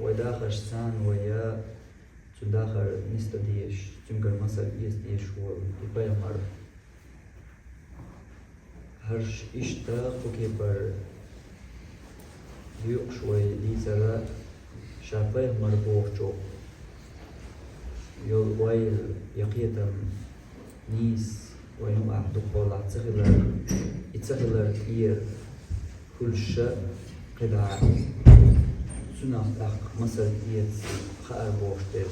وداخل سان ويا تداخل نستديش تنقل مصر يستديش ويبايمر هرش إشتا وكيبر يوق شوي دي زرا شابايمر بوغجو يول وايل يقيتم نيس وينوع دخول اتسغلر إير كل شيء قدع سنة أخ مصر إيرس خار بوغجتر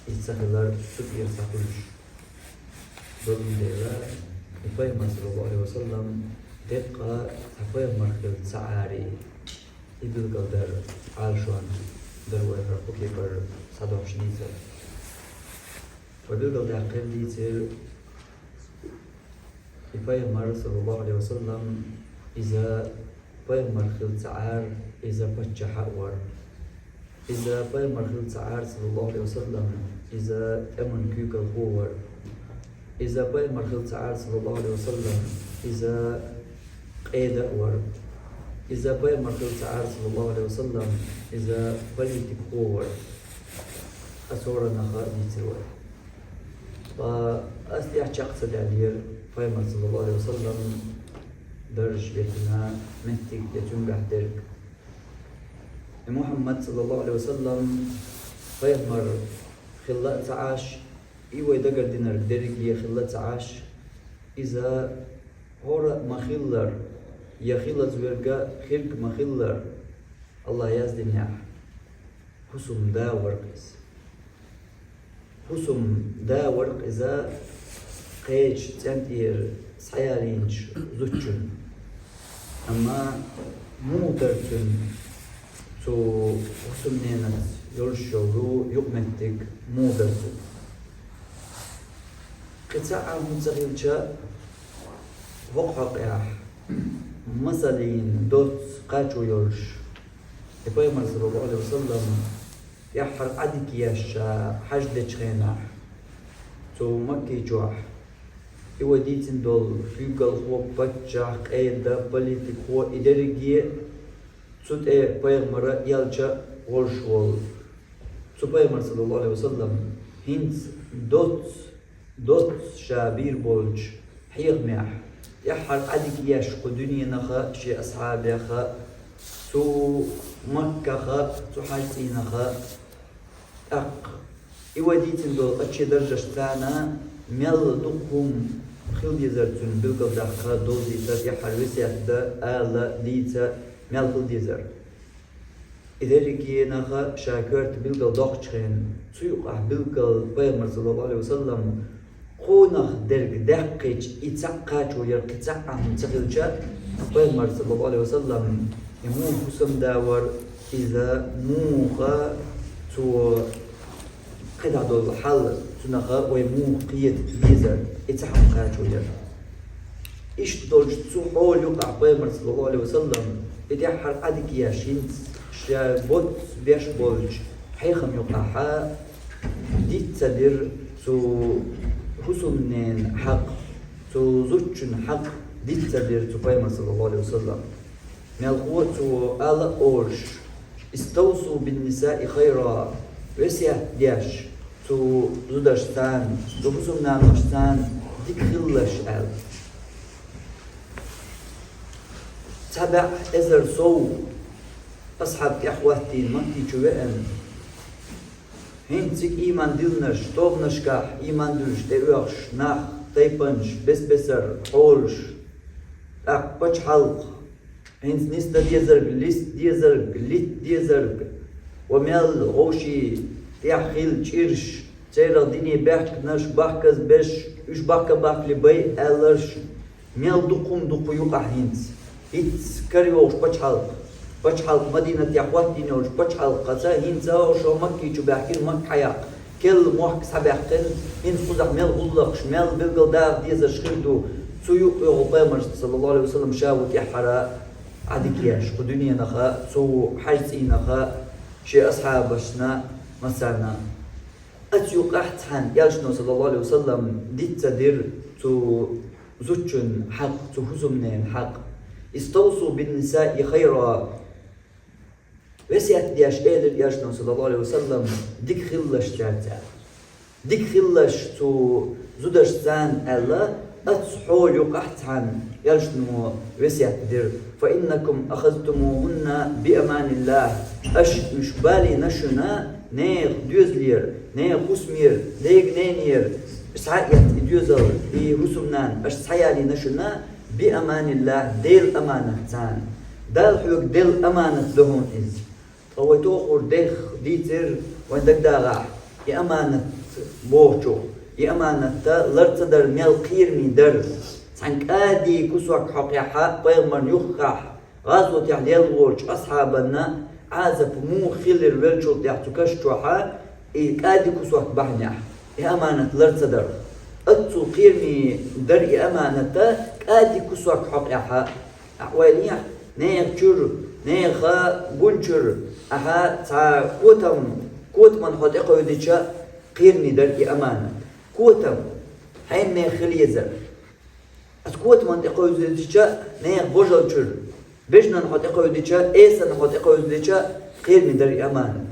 اتسغلر سبير ساكلش دولي ديلا يبايمر صلى الله عليه وسلم دقة يبايمر خل سعاري إبل قدر عالشوان دروي ربكي بر صدوش ديزر وبيقول ده قل ديزر يبايمر صلى الله عليه وسلم إذا بايمر خل سعار إذا بتش حور إذا بايمر خل سعار صلى الله عليه وسلم إذا أمن كيك الخور إذا بايمر خل سعار صلى الله عليه وسلم إذا قيد ور إذا بايمر خل سعار صلى الله عليه وسلم إذا بليتك خور أسورة نخاء ديتروي فأستي أحشاق سدالير بايمر صلى الله عليه وسلم درج بيتنا مهتك يتنبح درك محمد صلى الله عليه وسلم بايمر خلاء تعاش إيوه دقر دينر درك يخلاء تعاش إذا هورا مخلر يخيل زوجة خلق مخلر الله يزدنيح حسم دا ورقس حسم دا ورق إذا قيش تنتير سيارينش زوجن أما مو درتن تو حسم نينت يرشلو يقمتك مو درتن قطعة متغيرة وقع قياح مثلين دوت قاتشو يولش يبايمر صلى الله عليه وسلم يحر عدك ياشا حجد تشخينا تو مكي جوح يوديتن دول فيقل هو بجاح قيدة بليتك هو إدريجي تسود بايمر يالجا ورشول تو بايمر صلى الله عليه وسلم هنس دوت شابير بولج حيغ ميح يحر عدك يشق دنيا نخا شي أصحاب يخا تو مكة خا تو حاجتي نخا إوديتن دول أتشي درجة شتانا ميل دقهم خل ديزرتون بلقل داخا دول ديزر يحر وسيح دا آلا ديتا ميل خل ديزر إذا ركي نخا شاكرت بلقل داخشخين سيقع بلقل بايمر صلى الله عليه وسلم قونخ درق دقيج إتساقاج ويرقتساقهم تغلجا بايمر صلى الله عليه وسلم يمون حسم داور إذا موخا تو قدع دول حل تنخا ويمون قيد بيزر إتساقم قاج وير إيش دولج تو حول يقع بايمر صلى الله عليه وسلم إذا حر عدك ياشين شابوت بيش بولج حيخم يقع حا ديت تدير تو حسنين حق تو زوجن حق ديت تدير تو بايمر صلى الله عليه وسلم مالقوة تو آلا أورش استوصوا بالنساء خيرا وسيا دياش تو زودشتان تو حسن نامشتان ديك خلش آل تبع إزر صو أصحاب إخواتي المنتي جوئن هنتك إيمان دلنش توغنش كاح إيمان دلش تروخش ناخ تيبنش بسر حولش بچ حلق هنت نستا ديزرق لست ديزرق لت ديزرق وميل غوشي تيحخيل تشيرش تيرا ديني بحك نش بحكز بش اش بحكا بحك لبي ألرش ميل دقو يقع هنت كريوش بچ حلق بچ حلق مدينة يحوات دينوش بچ حلق قصا هنزا وشو مكي جو بحكين مك حياق كل موحك سبحكن هنز قزح ميل غلقش ميل بلقل داف ديزا شخردو سو بايمر صلى الله عليه وسلم شاوت يحرا عدكياش ودنيا نخا سو حاجتي نخا شي أصحابشنا مسانا أتيوق أحتحن يالشنو صلى الله عليه وسلم ديت تدير تو زوجن حق تو حزمنين حق استوصوا بالنساء خيرا وسيات دياش إيدر ياشنا صلى الله عليه وسلم ديك خلش جارتا ديك خلش تو زودش زان ألا أتصحو يقحت عن ياشنو وسيات دير فإنكم أخذتموهن بأمان الله أش مشبالي نشنا نيخ دوزلير نيخ خسمير ديك نينير سعيت دوزل في حسمنان أش سعيالي نشنا بأمان الله ديل أمانة تان دال حلوك ديل أمانة لهون إز أو توخور ديخ ديتر وندك داغا يأمانة بوچو يأمانة تا لرتدر ميل قيرمي در سانك آدي كسوك حقيحة بيغمر يخح غازوة يحليل غورج أصحابنا عازب مو خيلر ولشوط يحتكشتوحا آدي كسوك بحنيح يأمانة لرتدر أتو قيرمي در يأمانة تا آدي كسوك حقيحة أحواليح نيخ جر نيخ بونجر أها تا كوتمن حقيقة يديشا قيرني در يأمانة كوتم حين نيخ خليزر أتكوت منطقة يديشا نيخ بوجل جر بجنا حقيقة يديشا إيسا حقيقة يديشا قيرني در يأمانة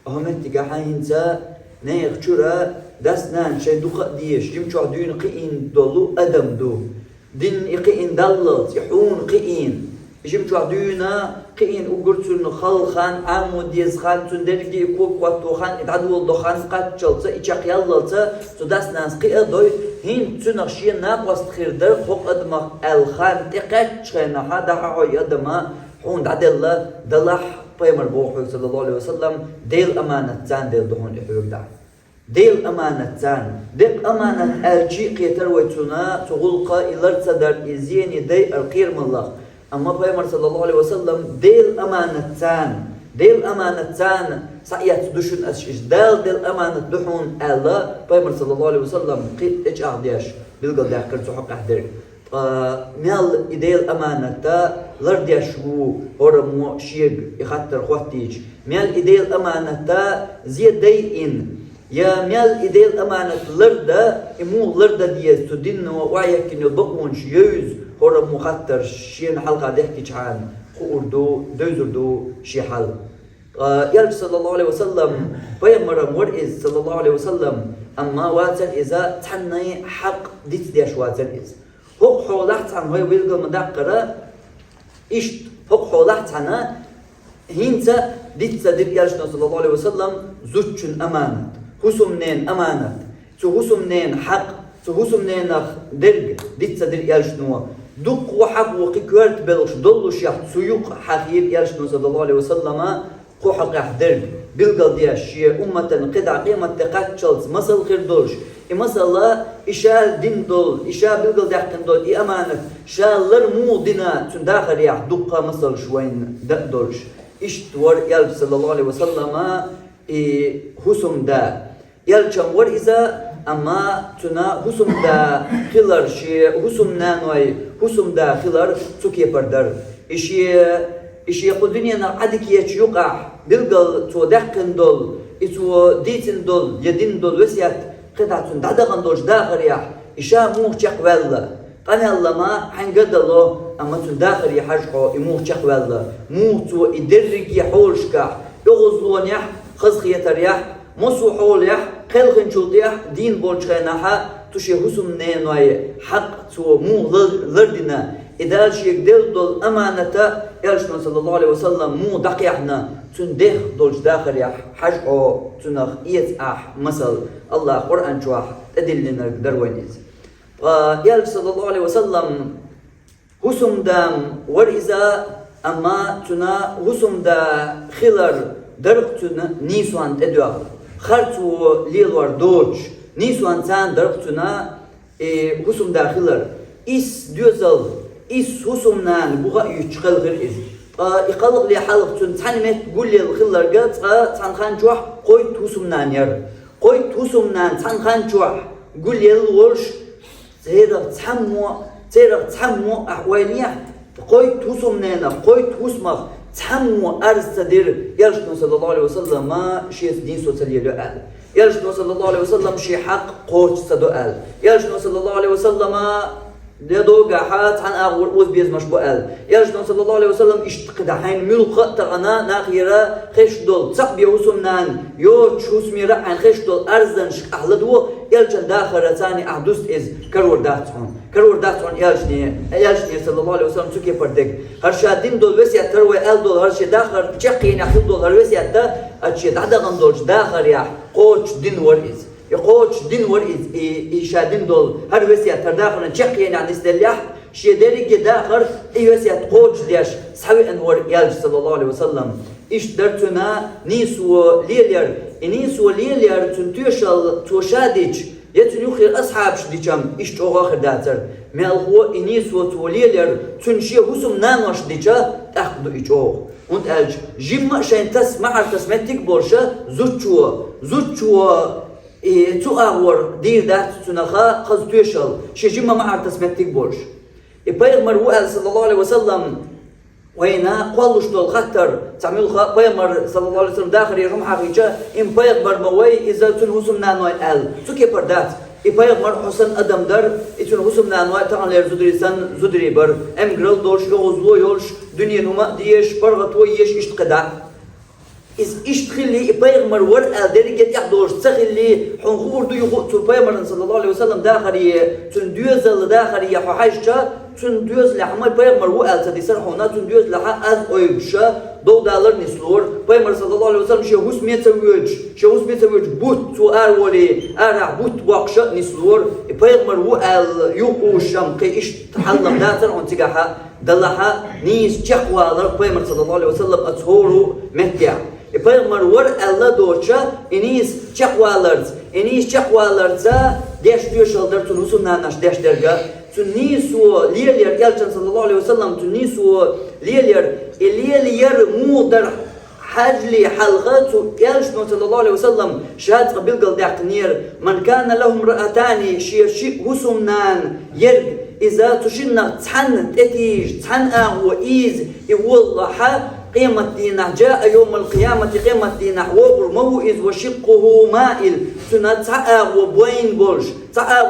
أهمتك حين تا نيخ جرا دسنان شي دوخ ديش جمشو دين قيين دولو أدم دو دين قيين دلت يحون قيين جمشو دينا قيين وقرتون خلخان عمو ديز خان تندرجي كوك واتو خان اتعدول دو خان قاتشلتا إيشاق ياللتا سو دسنان قيئة دوي هين تنخشي ناقوست خير در خوق أدمق الخان تقاتش خينها دحا عوي أدما حون دعدالله دلح بيمر بوحوك صلى الله عليه وسلم ديل أمانة تان ديل دهون إحيوك دع ديل أمانة تان ديل أمانة ألجي قيتر ويتونا تغلق إلرتا در إزيني دي القير من الله أما بيمر صلى الله عليه وسلم ديل أمانة تان ديل أمانة تان سعيات دشون أشيش ديل أمانة دحون ألا بيمر صلى الله عليه وسلم قيت إيش أعدياش بيلقى داح كرتو حق أحدرك ميال إديل أمانة تا لردياش هو هرمو شيق يخطر خواتيج ميال إديل أمانة تا زيد ديئين يا ميال إديل أمانة لردا إمو لردا ديز تدينو وعيك إنو بقونش يوز هرمو خطر شين حلقة ديحكي عن خوردو دوزردو شي حل يالج صلى الله عليه وسلم بيمر مرئز صلى الله عليه وسلم أما واتل إذا تحني حق ديت دياش واتل إز هوق حولحت عن هاي ويلقى مدقرة إشت هوق حولحت عنها هينتا ديتسا دير يالجنا صلى الله عليه وسلم زوجن أمانة حسمنين أمانة تو حسمنين حق تو حسمنين درج ديتسا دير يالجنا دق وحق وقكورت بلش دلش يحت سيوق حقير يالجنا صلى الله عليه وسلم قو حق يحدرج بيلقى دياش أمة قدع قيمة تقاتشلت مصل خير دولش مثلا إشال دين دول إشال بيلقى دحكن دول أمانة شال لرمو دينا تنداخل يح دقة مثل شوين دولش إشتور يالب صلى الله عليه وسلم حسم دا يالشم ور إذا أما تنا حسم دا خلر شي حسم نانوي حسم دا خلر سكي بردر إشي يقول دنيا عدك يقع بيلقى تو دحكن دول إتو ديتن دول يدين دول وسيات قطعة دادغن دوش داخل يح إشا موه چق ولا قال الله ما حنقد الله أما تنداخل يحجحو إموه چق ولا موه تو إدرق يحولشكا يغزلون يح خزخ يتر يح مصو حول يح خلقن شلط يح دين بولشخيناها تشي حسن نينوي حق تو موه لردنا إذا شيك دل دول أمانة يالشنا صلى الله عليه وسلم موه دقيحنا تندخ دولش داخل يح حجحو تنخ إيت مثل الله قرآن شواح تدلنا دروينيز يالش صلى الله عليه وسلم حسم دام ورئزا أما تنا حسم دا خلر درق تنا نيسوان تدوا خرطو ليلوار دوش نيسوان تان درق تنا حسم دا خلر إس دوزل إس حسم نان بغا يشغل غير إز يقلق لي حلق تن تنمت قول لي الخلر قلت تنخان جوح قوي حسم نان ير قوي حسم نان تنخان جوح قول لي الورش تيرا تحمو أحواليح قوي حسم نانا قوي حسمخ تحمو أرز تدير يالشنا صلى الله عليه وسلم ما شيء دين سوتل يلوال يالشنا صلى الله عليه وسلم شي حق قوش سدوال يالشنا صلى الله عليه وسلم لدوجا حات عن أغور وز بيز مشبوال يرجع صلى الله عليه وسلم اشتقد حين ملقى تغنا ناخيرا خش دول تصب يوسمنان يوش حسميرا عن خش دول أرزن شك أهلدو يرجع داخل ثاني أحدث إز كرور داتون يرجعني صلى الله عليه وسلم سكي بردك هرشادين دول وسيا تروي ال دول هرش داخل تشقين يحسب دول هرسيا تا أشيد عدا غندولش داخل يا قوش دين ورئيس يقولش دين ورئيس إيشادين دول هر وسيا ترداخل تشقين يعني استليح شيدري كداخل وسيا قوش ديش صحوي أنور يالج صلى الله عليه وسلم إيش درتنا نيسو ليلير تنتوشل توشاديج يتن يخير أصحاب شديجام إيش تغاخر داتر مال هو إنيسو توليلير تنشي هسم نانوش ديجا تأخذ إيجوه und als jimma scheint das mal das metik borsche zuchua zu awor dir dat zu nacha khaztushal shijimma ma das metik borsh ipaygmar wa sallallahu alaihi wasallam وهنا قالوش دول خطر تعمل بيمر صلى الله عليه وسلم داخل يروم حقيقة إن بيمر موي إذا تنهزم نانوي ال سكي بردات بيمر حسن أدم در تنهزم نانوي تعالى زدري بر أم جرال دوش يغزو يولش دنيا نما ديش برغتو يش اشتقدا إز اشتخلي بيمر ور ال درجة يحضرش تخلي حنخور دو يغو بيمر صلى الله عليه وسلم داخل تندوزل داخل يحوحشة تندوز لحمل بيمر وقال تديسر هنا تندوز لح از أيبشة دو دالر نسلور بيمر صلى الله عليه وسلم شهوس ميتوج بوت تو أرولي أرع بوت واقشة نسلور بيمر وقال يقوشم كي إيش تحلم داتر عن تجاها دلها نيس تقوالر بيمر صلى الله عليه وسلم أتهورو متيع بيمر ور الله دوشة إنيس تقوالر ذا ديش ديوشالدر تنوسون نانش ديش درجة تنيسو ليلير يالجن صلى الله عليه وسلم تنيسو ليلير مودر حجلي حلقات يالجن صلى الله عليه وسلم شهاد قبل قل داقنير من كان لهم رأتان شيء هسمنان يرق إذا تشنا تحن تتيج تحن وإيز يوالله قيمة دينه جاء يوم القيامة قيمة دينه وغر موئز وشقه مائل سنة تعا وبوين بولش تعا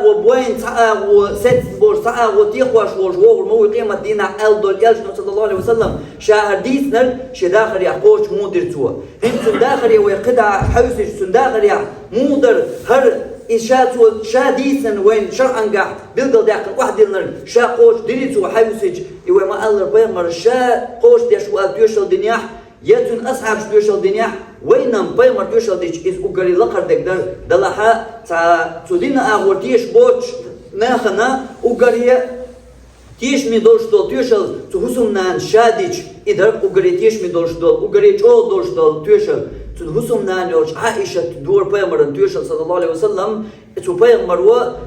وست بولش تعا وتيخواش بولش وغر موئ قيمة دينه ألدول يالجن صلى الله عليه وسلم شاهر ديسنر شداخر يحقوش مودر توا هم سنداخر ويقدع حوسج سنداخر مودر هر إشات شاديسن وين شرعا قاع بيلقى داخل واحد يلنر شا قوش دريتو حيوسج يوم ما قال بيمر شا قوش ديش وقال ديوشل دنياح يتون أصحاب ديوشل دنياح وينم بيمر ديوشل ديش إز أقري لقر دقدر دلها تا تودينا أغور ديش بوش ناخنا أقري تيش مي دولش دول ديوشل تهسمنان شاديش إدر أقري تيش مي دولش دول أقري جو دولش دول ديوشل تنهسم نانيوش عائشة دور بيمرن تويشل صلى الله عليه وسلم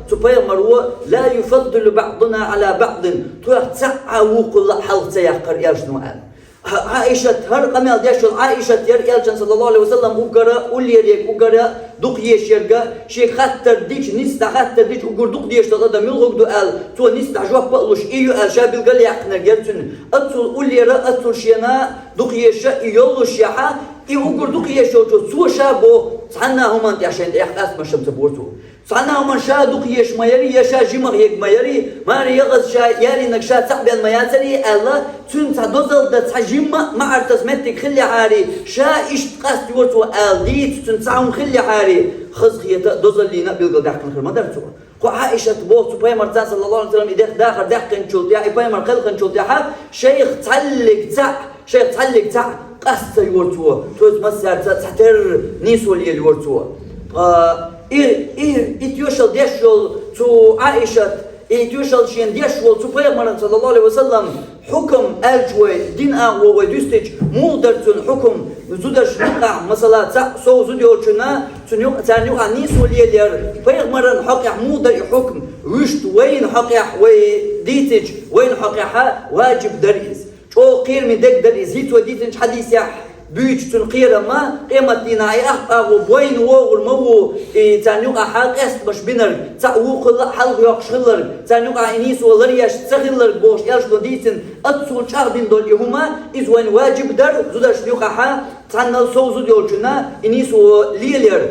تبيمروا لا يفضل بعضنا على بعض تعوق الله حلق سيحقر يالشنو قال عائشة هر قميل ديشل عائشة يالشن صلى الله عليه وسلم وقرأ أوليريك وقرأ دق يشيرقا شي خطر ديش نستا خطر ديش وقر دق ديش تغدا ملغق دو قال تو نستا جواب بقلوش إيو قال شابل قال يحقنا جالتن أطول أوليرا أطول شينا دق يشا يولوش يحا يقول دوك يشوتو سو شابو صحنا هم انت عشان يحقاس ما شمس بورتو صحنا هم شا دوك يش ما يري يشا جمغ يك ما يري ما يغز شا يري نك شا تعبان ما ياتري الله تون تدوزل د تحجم ما ارتسمتك خلي حاري شا ايش قاست ورتو الديت تون تعم خلي حاري خزخيه دوزل لينا بيلقى داخل ما درتو قو عائشة بوت باي مرتان صلى الله عليه وسلم يدخ داخل داخل نشوت يا باي مر خلق نشوت يا شيخ تعلق تاع قصة يورتوا توز مسار تحتر نيسول يورتوا إتيوشل ديشول تو عائشة إتيوشل شين ديشول تو بيغمر صلى الله عليه وسلم حكم الجوي دين أغوى ودوستج مودرتون حكم زودش نقع مثلا سو زوديوشنا تنيوقع نيسول يلير بيغمر حقيح مودر حكم وشت وين حقيح وديتج وين حقيحها واجب دريز شو قير من دك دريز هيت وديتج حديث يح بيج تنقير ما قيمة ديناي أخطأ وبوين وغر مو تانيوقع حق است باش بينر تاوق حلق يقشغلر تانيوقع إنيس ولرياش تغلر بوش يالش دوديتن أتصل شعبين دول يهما إذ وين واجب در زودش نيوقع حا تانال سوزو ديولشنا إنيس وليلر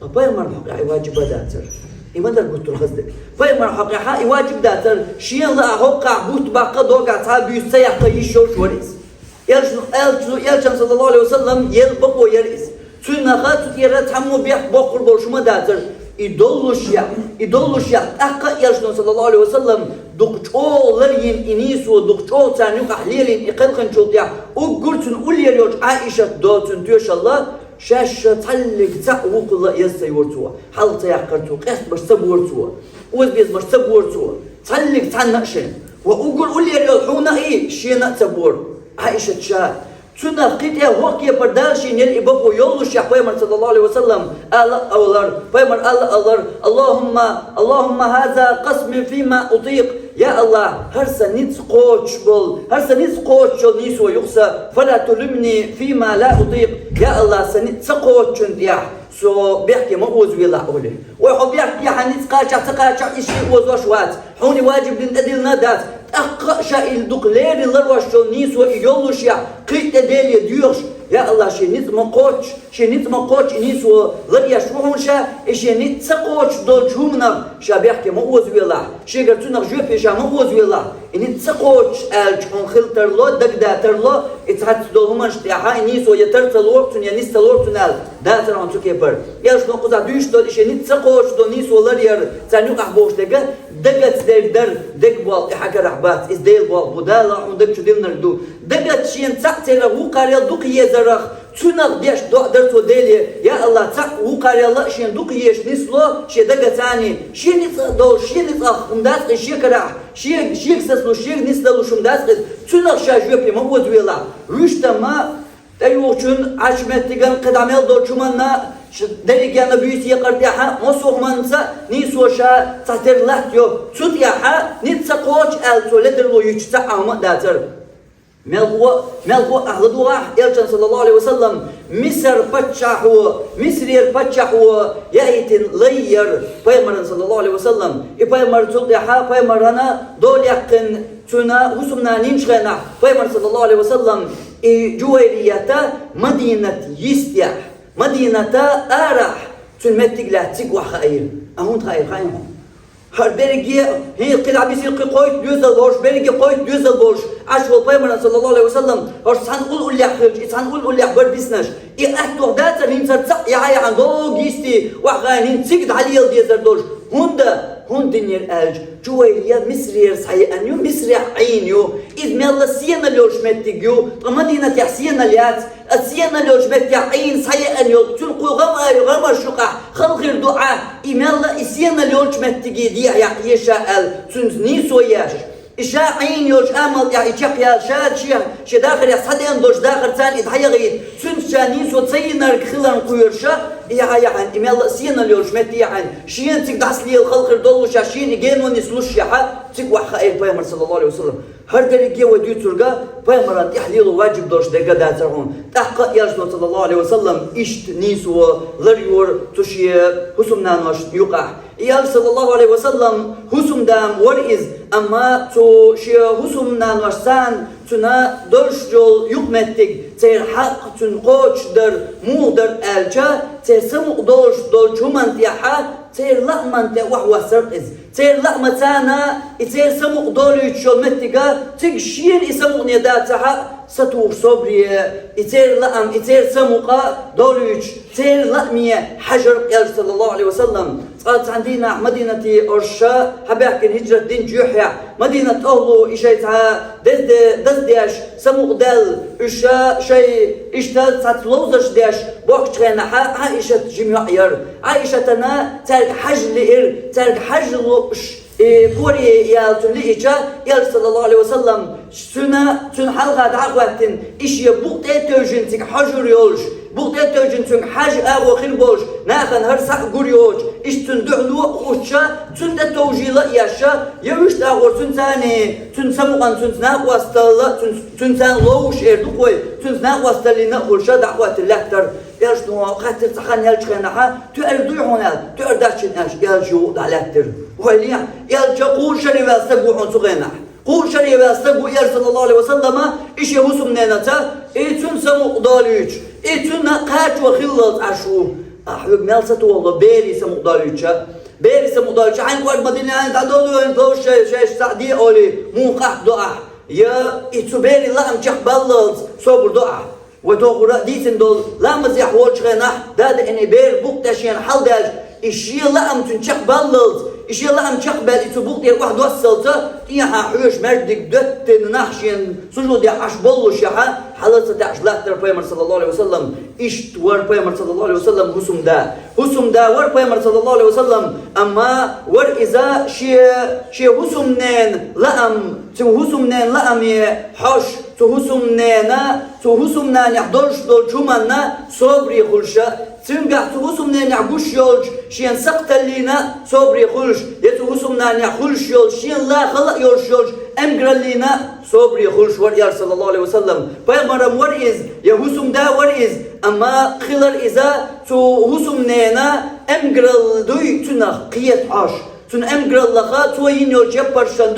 أبايا مرحق واجب داتر إمدر قلت له خزدك فإما حقيقة يواجب داتر شيء لا أوقع بوت باقة دوقع تابي يستيح يشوش ورئيس يلشان صلى الله عليه وسلم يلبق ويرئيس سنة خاتو يرى تحمو بيح بقر بولشما داتر İdolluş ya akka yarıştan sallallahu aleyhi ve sellem dokçoğların inisu dokçoğ tanık ahliyelin iqalqan çoğya o gurtun ulyeriyor Aişe dotun diyor Allah şaşa tallik ta'uqla yasayurtuwa halta yaqartu qas baş saburtuwa oz biz baş saburtuwa tallik tanaqshin ve ugur ulyeriyor huna şina sabur Aişe şa Tuna qitya waqya pardalshin yel ibabu yolluş ya Peygamber sallallahu aleyhi ve sellem Allah awlar Peygamber Allah Allahumma haza qasmi fima utiq ya Allah her sanit qoç bol her sanit qoç ol niso yoksa fala tulumni fima la utiq ya Allah sanit qoçun diye so bihki ma uzwila ole ve hubiyaki hanit qacha işi uzwashwat huni wajib din adilna dat أقرأ شيء الدقلير اللي روشوا الناس ويجولوا شيء قيت ديل يديوش يا الله شيء نت مقوش شيء نت مقوش ناس وغير يشوفون شيء نت سقوش دول شومنا شبيح كم أوز ويلا شيء قلتنا جوف يا ما أوز ويلا نت سقوش الجون خلتر له دقداتر له اتحد دولهم اشتياحا ناس ويترت الورتون يا نس الورتون داتر عن تكبر يا شنو قصة دوش دول شيء نت سقوش دول ناس وغير ير تانيك أحبوش دقت در دق بال حكر أحبات إزديل بال بدالة عندك شو دين نردو دقت شيء تعتله هو قاري دوق يزرخ تنق ديش دو درتو ديلي يا الله تق هو قاري الله شيء دوق يش نسلو شيء دقت ثاني شيء نس دول شيء نس خمدات شيء كراح شيء سسلو شيء نسلو شمدات تنق شاجوب ما هو دويلا رشت ما تيوشون عشمتيجان قداميل دول شمنا دريك أنا بيوتي قرتيها مصوغ منسا نيسوشا تاتر لحتيو توديها نتسقوش التولدر لو يجتع عمد داتر ملغو أهل دوح يلجن صلى الله عليه وسلم مصر فتشحو مصرير فتشحو يأتين لير فيمر صلى الله عليه وسلم فيمر توديها فيمرنا دول يقن تنا وسمنا نينشغنا فيمر صلى الله عليه وسلم جويرية مدينة يستيح مدينة أرح تلمتك لا تقوى خير أهون خير خيرهم هر بريجي هي قلعة بيصير قويت دوزل بورش بريجي قويت دوزل بورش عشوا البيمر صلى الله عليه وسلم هرش هنقول لي خرج هنقول لي بر بيسنش أحتو داتر هنسر يا عن دو جيستي وحغانين تسجد عليه الديزر دوش هون دنيا الألج جويريا مصرير صحيح أنيو مصري عينيو إذ ما الله سينا لوش متجيو مدينة يحسينا ليات السينا لوش متجعين صحيح أنيو تنقو غما شقع خلق الدعاء إما الله سينا لوش متجي دي يشاء تنزني سوياش إشاعين يوش أمل يعني إشاق يا شاد داخل يا صدين دوش داخل ثاني إضحية غير شانين سو تسينا الخلان قيرشا يعني إما الله سينا ليوش متي يعني شين تقدس لي الخلق الدول شاشين يجينوا نسلوش يا تقوى خير بيامر صلى الله عليه وسلم هر درجة وديو ترجع بيامر تحليل واجب دوش دقة داترهم تحقق يرسل صلى الله عليه وسلم إشت نيسو لريور تشي حسمنا نوش يقع يا صلى الله عليه وسلم حسم دام ورئيز أما تو شي حسمنا نوشان تنا درش جول يقمتك تير حق تنقوش در مو در ألجا تير سمو دوش دول شمان تيحا تير لقمان وحوة سرقز تير لقمتانا تير سمو دول يتشول متقا تقشير يسمو نداتها ستوغ صبري تير لقم تير سموقا دوليش تير لقمية حجر قال صلى الله عليه وسلم قالت عندنا مدينة أرشا حباكن هجرة دين جوحيا مدينة أهلو إشيتها دزديش سموق دل إشا شيء إشتال تلوزش ديش بوقت غينا عائشة جميع عائشة تارك حجل تارك حجل كوري يا تليجا يا صلى الله عليه وسلم سنة حلقة دعوة إيش يبوق تيجنتك حجر يولش بوق تيجنتك حاج أو خير بولش ناخن هرسع قريوش إيش تندعو خوشة تند توجيلا ياشا يوش تاغور تنتاني تنسمقان تنتناق واستلا تنتان لوش إردوكوي تنتناق واستلينا خوشة دعوة اللحتر يرجو قاتل تخان يلجخنها تأردو هنا تأرداشن أش يلجو دعلتر وهليا يلجا قول شريبا استقو عنصغينا قول شريبا استقو صلى الله عليه وسلم إيش يهوسم نينتا إيتون سمو قداليج إيتون قاج وخلط عشو أحوك مالسة والله بيلي سمو قداليجا بيرس مضايش عين قوات مدينة عين تعدولوا دوش شيء سعدي أولي موقع دعاء يا إتسبيري لا أمشح بللز صبر دعاء وتوقع ديسن دول لا مزيح وولش غناح داد إني بير بوقتاشين حل داش إشي لا أمتنشح بللز إشي لا أمشح بل إتسبوق دير واحد وصلته تيها حوش مردك دوت نحشين سجود يا عش بلوش يا حلت ستعش لا تر بيمر صلى الله عليه وسلم إشت ور بيمر صلى الله عليه وسلم هسم دا ور بيمر صلى الله عليه وسلم أما ور إذا شي هسم نين لأم تو هسم نين لأم حش تو هسم نين يحضرش دول شمنا صبري خلشة تنقع تو هسم نين يعقوش يولش شين سقط لينا صبري خلش يتو هسم نين يخلش يولش شين لا خلق يولش أمقر لينا صبري خلش ور يا صلى الله عليه وسلم بيمرم ور إز يا هسم دا ور إز أما خلر إذا تو هسم نينا أمقر دوي تنخ قيت عش تون أمقر اللخا توين يولش يبرشان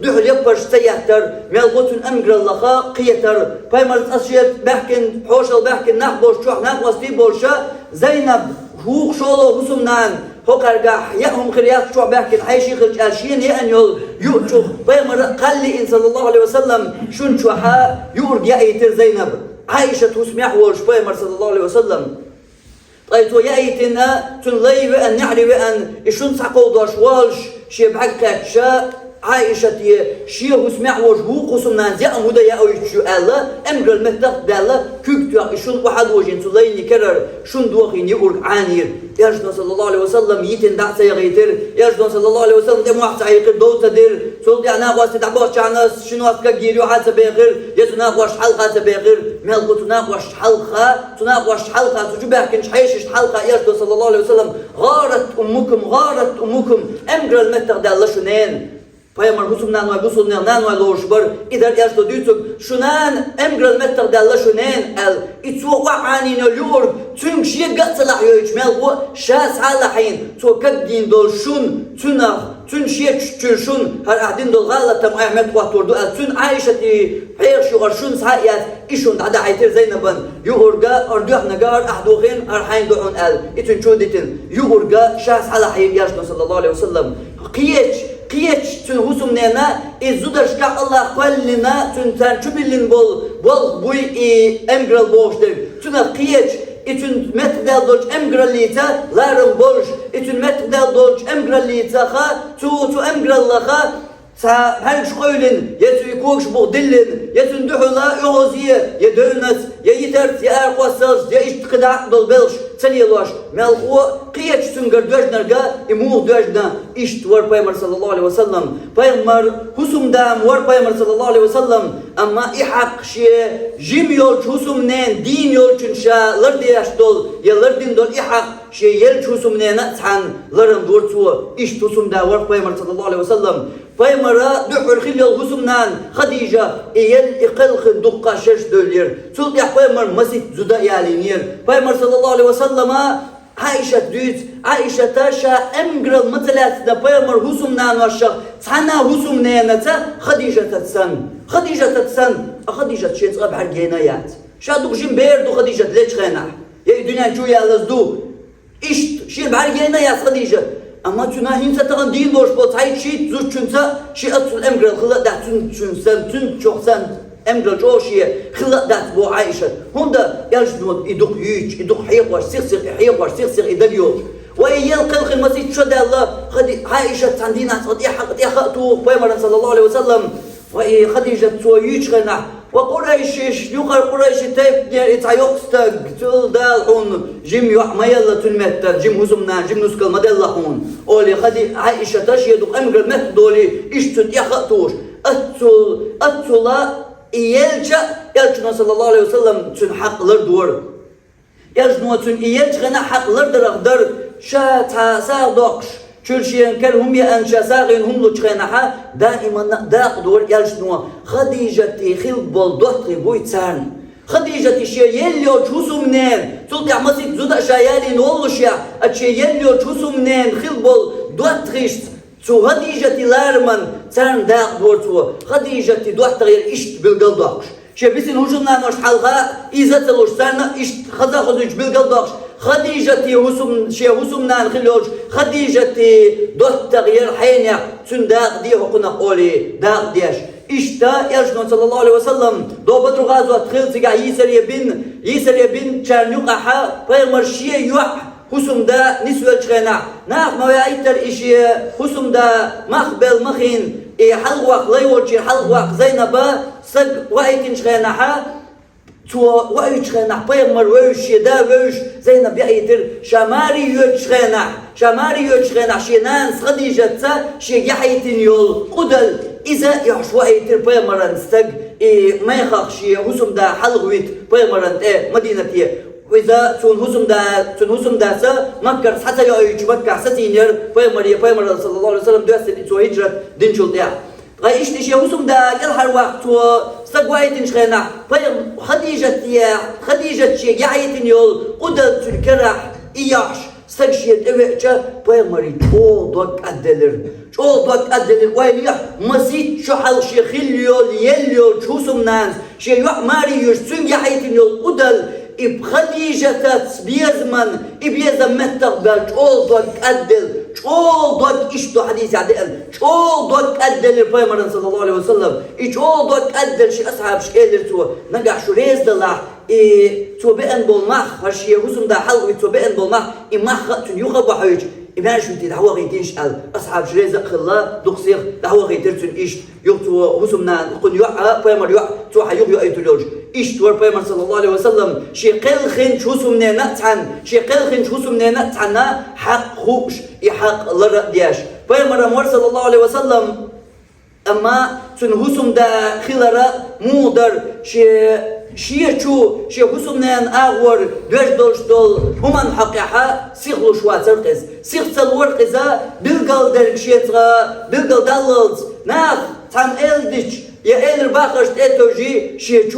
دحل يبرش سيهتر ميلغوتون أمقر اللخا قيتر بيمرت أشياء بحكن حوشل بحكن نحبوش شوح نحوص في بولشا زينب هوق شولو هسم نان هو كرجع يأهم خريات شو بحكي حيشي خرج أشين يأنيول يؤشوا بيمر قال لي إن صلى الله عليه وسلم شن شو يورد يأيتر زينب عائشة تسمع وش بيمر صلى الله عليه وسلم طيب تو يأيتنا تنلي وأن نعرف وأن شن سقوا داش والش شي بحكت شا عائشة شيء وسمع وجهه قسمنا زي أمودا يا أوي شو الله أمر المتق دالله كيكتوا شون واحد وجين تلاقي كرر شون دوخين يقول عانير يرجع صلى الله عليه وسلم يتن دعسة يغيتر يرجع صلى الله عليه وسلم دم واحد سعيق دوت تدير سولد أنا واسد عباس شعنا شنو أفكار جيرو حاسة بغير يتنا واش حلقة بغير ملقو تنا واش حلقة تجيبها كنش حيشش حلقة يرجع صلى الله عليه وسلم غارت أمكم أمر المتق دالله شنين Peygamber husumdan ve busulundan ve loşbar idar yaşta dütük şunan emgral metter dalla şunan el itsu wa'ani nolur tüm şiye gatsalah yoçmel bu şas halahin to kadin dol şun tuna tün şiye çürşun her ahdin dol galatam Ahmet waturdu el tün Aişati hayır şu şun sayat işun da aytir Zeynep'in yuhurga arduh nagar ahduhin arhayn duun el itün çoditin yuhurga şas halahin yaşta sallallahu aleyhi ve sellem قيتش تن هسم نينا إزودش كا الله قلنا تن تنشبلن بول بوي أمجرال بوشتر تن قيتش إتن متدال دولش أمجرال ليتا لارم بولش إتن متدال دولش أمجرال ليتا خا تو أمجرال لخا هل شقولن يتو يكوكش بغدلن يتو ندحولا يغوزية يدونس يترت يأرقوسلس يشتقدع دول بلش تليلوش مالخو قيتش تنقر دوجنرقا إموغ دوجنا إشت ور بيمر صلى الله عليه وسلم بيمر هسم دام ور بيمر صلى الله عليه وسلم أما إحق شي جيم يولش هسم نين دين يولشن شا لردياش دول يلردين دول إحق شي يلش هسم نين أتحان لرم دورتو إشت هسم دا ور بيمر صلى الله عليه وسلم بيمرا دحر خليل هسمنان خديجة إيل إقلق دقة شش دولير سلط يح بيمر مسيت زدا يالينير بيمر صلى الله عليه وسلم عائشة دوت عائشة تاشا أمقرل مثلات دا بيمر هسمنان وشا تحنا هسمنانتا خديجة تتسن خديجة تشيت غاب حرقينايات شادوك جيم بيردو خديجة ليش خينا يا دنيا جو يالزدو إشت شير بحرقينايات خديجة أما تنا هنتا تغن دين بوش بوت هاي شيء زوج تنتا شيء أصل أمجرل خلا ده تن شخصان أمجرل جو شيء خلا ده بو عائشة هوندا يرجعون يدق يج يدق حيقواش سيخ يدليوش وإيال قلق المسيح شد الله خدي عائشة تندينا تغطي حق يخطو بيمرن صلى الله عليه وسلم وإيه خديجة تو يج خنا وقريش يقر قريش تيب يتعيقستق تل دالحون جيم يحمى يلا تنمتر جيم هزمنا جيم نسكل مدلحون أولي خدي عائشة تشيدق أمجر مهد دولي إشتن يخطوش أتلا إيالجا يلجنا صلى الله عليه وسلم تن حق لردور يلجنا تن إيالجنا حق لردر أقدر شاتا ساقدقش شلشين كلهم يأنشا ساقين هم لجخينها دائما داق دور يلجنوا خديجة خيل بولدوتري بويتسان خديجة شيء يليو تشوسو منين تلقى مسيك زودا شايالين والوشيا أتشي يليو تشوسو منين خيل بولدوتريش تو خديجة لارمن تان داق دور تو خديجة دوحتغير إشت بالقلدوش شي بيسن هجلنا نوش حلقة إذا تلوش سانا إشت خدا خدوش بالقلدوش خديجتي هسم شي هسمنا نخلوش خديجتي دوت تغيير حينك تنداق ديه قنا قولي داق ديش İşte Elçinin sallallahu aleyhi ve sellem doğu gazvat khiltiga Yisariye bin Çernuk aha Peygamber şiye yuh husumda nisvel çıkana nah mevayitler işi husumda mahbel mahin halwaq layolçi halwaq Zeynep'a sag vaitin çıkana ha تو وایش خنا پیامبر وایش دا وایش زینب یایتر شماری یوش خنا شینان خدیجه تا شی یایتین یول قدل إذا يحشوا يتر پیامبران استگ ما يخشي حسم دا حلقويت پیامبران مدينة وإذا تون حسم دا سا مكر حتى يعيش مكر ستينير پیامبر صلى الله عليه وسلم دوست تو هجرة دين شلتيا غايش تشي حسم دا يلحر وقت تو استقوايتين شخنا خديجة شي يعيتين يول قدل تلكرح إياش استكشيت إيوه پیامبری çoğu addelir ويليح مسيت شحال شي خليول يليول شوسمنان شي يعماري يشتون يعيتين يول قدل خديجة بيزمن بيزم متقبل çoğu işto hadisi adel çoğu addelir Peygamber sallallahu aleyhi ve sellem çoğu addelir şi ashab şeyler tu naga şu rezdala tu ben bolmak her şeye husumda halwi tu ben bolmak imah tun yuqa bahij إمام شنتي دعوة غيتيش قال أصحاب شريزة خلا دقسيق دعوة غيترتون إيش يقطوا هسمنا قن يوعى بيمر يوع توحى يوع يتلوج إيش تور بيمر صلى الله عليه وسلم شي قل خنش هسمنا نتعن شي قل خنش هسمنا نتعنا حق خوش يحق لردياش بيمر مور صلى الله عليه وسلم أما تن هسم دا خلرا مودر شي هسمنا أغور دوش دول همان حقيقة سيغلو شواتر قز سيغتل ورقزا بلغل درك شيتغا بلغل داللز ناف تام إلدش يا إلر باقش تأتوجي شي